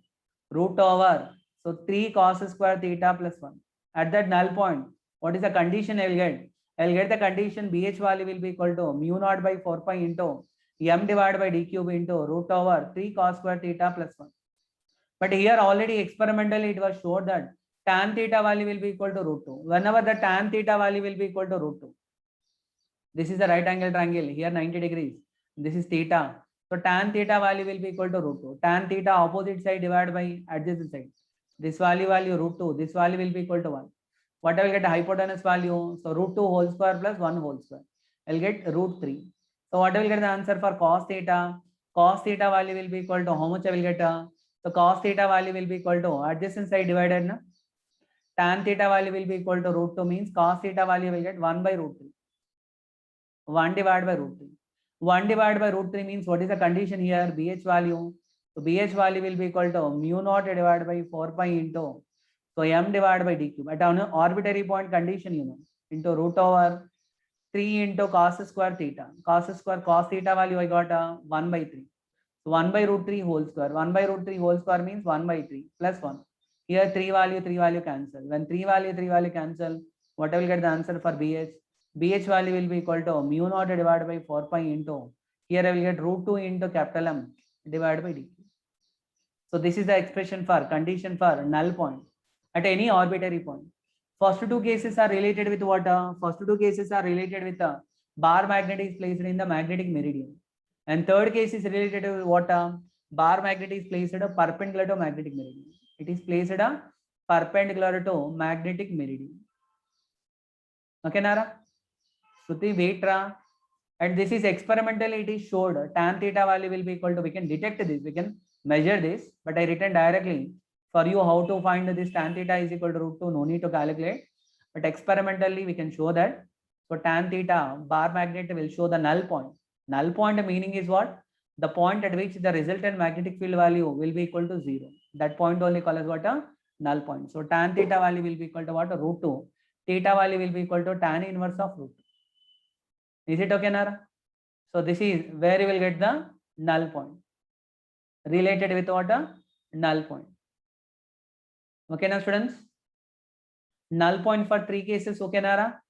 root over, so 3 cos square theta plus 1. At that null point, what is the condition I will get? I will get the condition BH value will be equal to mu naught by 4 pi into m divided by d cube into root over 3 cos square theta plus 1. But here already experimentally it was showed that tan theta value will be equal to √2. Whenever the tan theta value will be equal to √2, this is the right angle triangle, here 90 degrees, this is theta. So tan theta value will be equal to √2. Tan theta opposite side divided by adjacent side. This value √2, this value will be equal to 1. What I will get the hypotenuse value? So √2 whole square plus 1 whole square. I will get √3. So what I will get the answer for cos theta? Cos theta value will be equal to how much I will get? So cos theta value will be equal to adjacent side divided. Na? Tan theta value will be equal to √2 means cos theta value will get 1 by √3. 1 divided by √3. 1 divided by √3 means what is the condition here? BH value. So BH value will be equal to mu naught divided by 4 pi into, so m divided by d cube. At an arbitrary point condition, you know, into root over 3 into cos square theta. Cos square cos theta value I got 1 by 3. So 1 by √3 whole square. 1 by √3 whole square means 1 by 3 plus 1. Here 3 value cancel. When 3 value cancel, what I will get the answer for BH? BH value will be equal to mu naught divided by 4 pi into, here I will get √2 into capital M divided by d. So this is the expression for condition for null point at any arbitrary point. First two cases are related with what? First two cases are related with bar magnet is placed in the magnetic meridian. And third case is related with what? Bar magnet is placed perpendicular to magnetic meridian. It is placed perpendicular to magnetic meridian. Okay, Nara? Shruti, wait, Ra. And this is experimentally it is showed tan theta value will be equal to, we can detect this, we can measure this, but I written directly for you how to find this tan theta is equal to √2, no need to calculate, but experimentally we can show that. So tan theta bar magnet will show the null point. Null point meaning is what? The point at which the resultant magnetic field value will be equal to 0. That point only called as what? Null point. So tan theta value will be equal to what? √2. Theta value will be equal to tan inverse of √2. Is it okay, Nara? So this is where you will get the null point. related with what? A null point. Okay now students, null point for 3 cases. Okay Nara.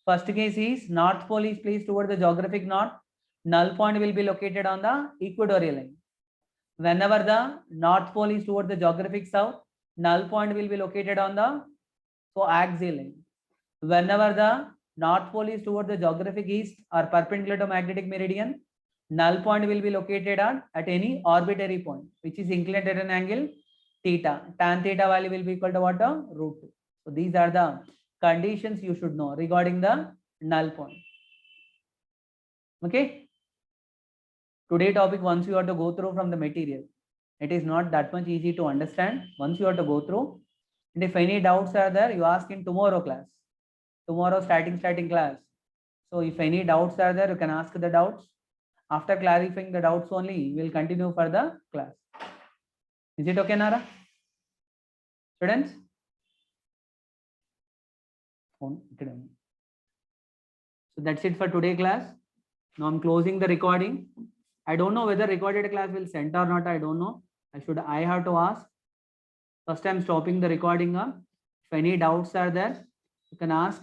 First case is north pole is placed toward the geographic north. Null point will be located on the equatorial line. Whenever the north pole is toward the geographic south, null point will be located on the axial line. Whenever the north pole is toward the geographic east or perpendicular to magnetic meridian, null point will be located at any arbitrary point which is inclined at an angle theta. Tan theta value will be equal to what? Root 2. So these are the conditions you should know regarding the null point. Okay. Today topic, once you have to go through from the material, it is not that much easy to understand. Once you have to go through, and if any doubts are there, you ask in tomorrow class. Tomorrow starting class. So if any doubts are there, you can ask the doubts. After clarifying the doubts only, we will continue for the class. Is it okay, Nara? Students? So that's it for today class. Now I'm closing the recording. I don't know whether recorded class will send or not. I don't know. I have to ask. First I'm stopping the recording. If any doubts are there, you can ask.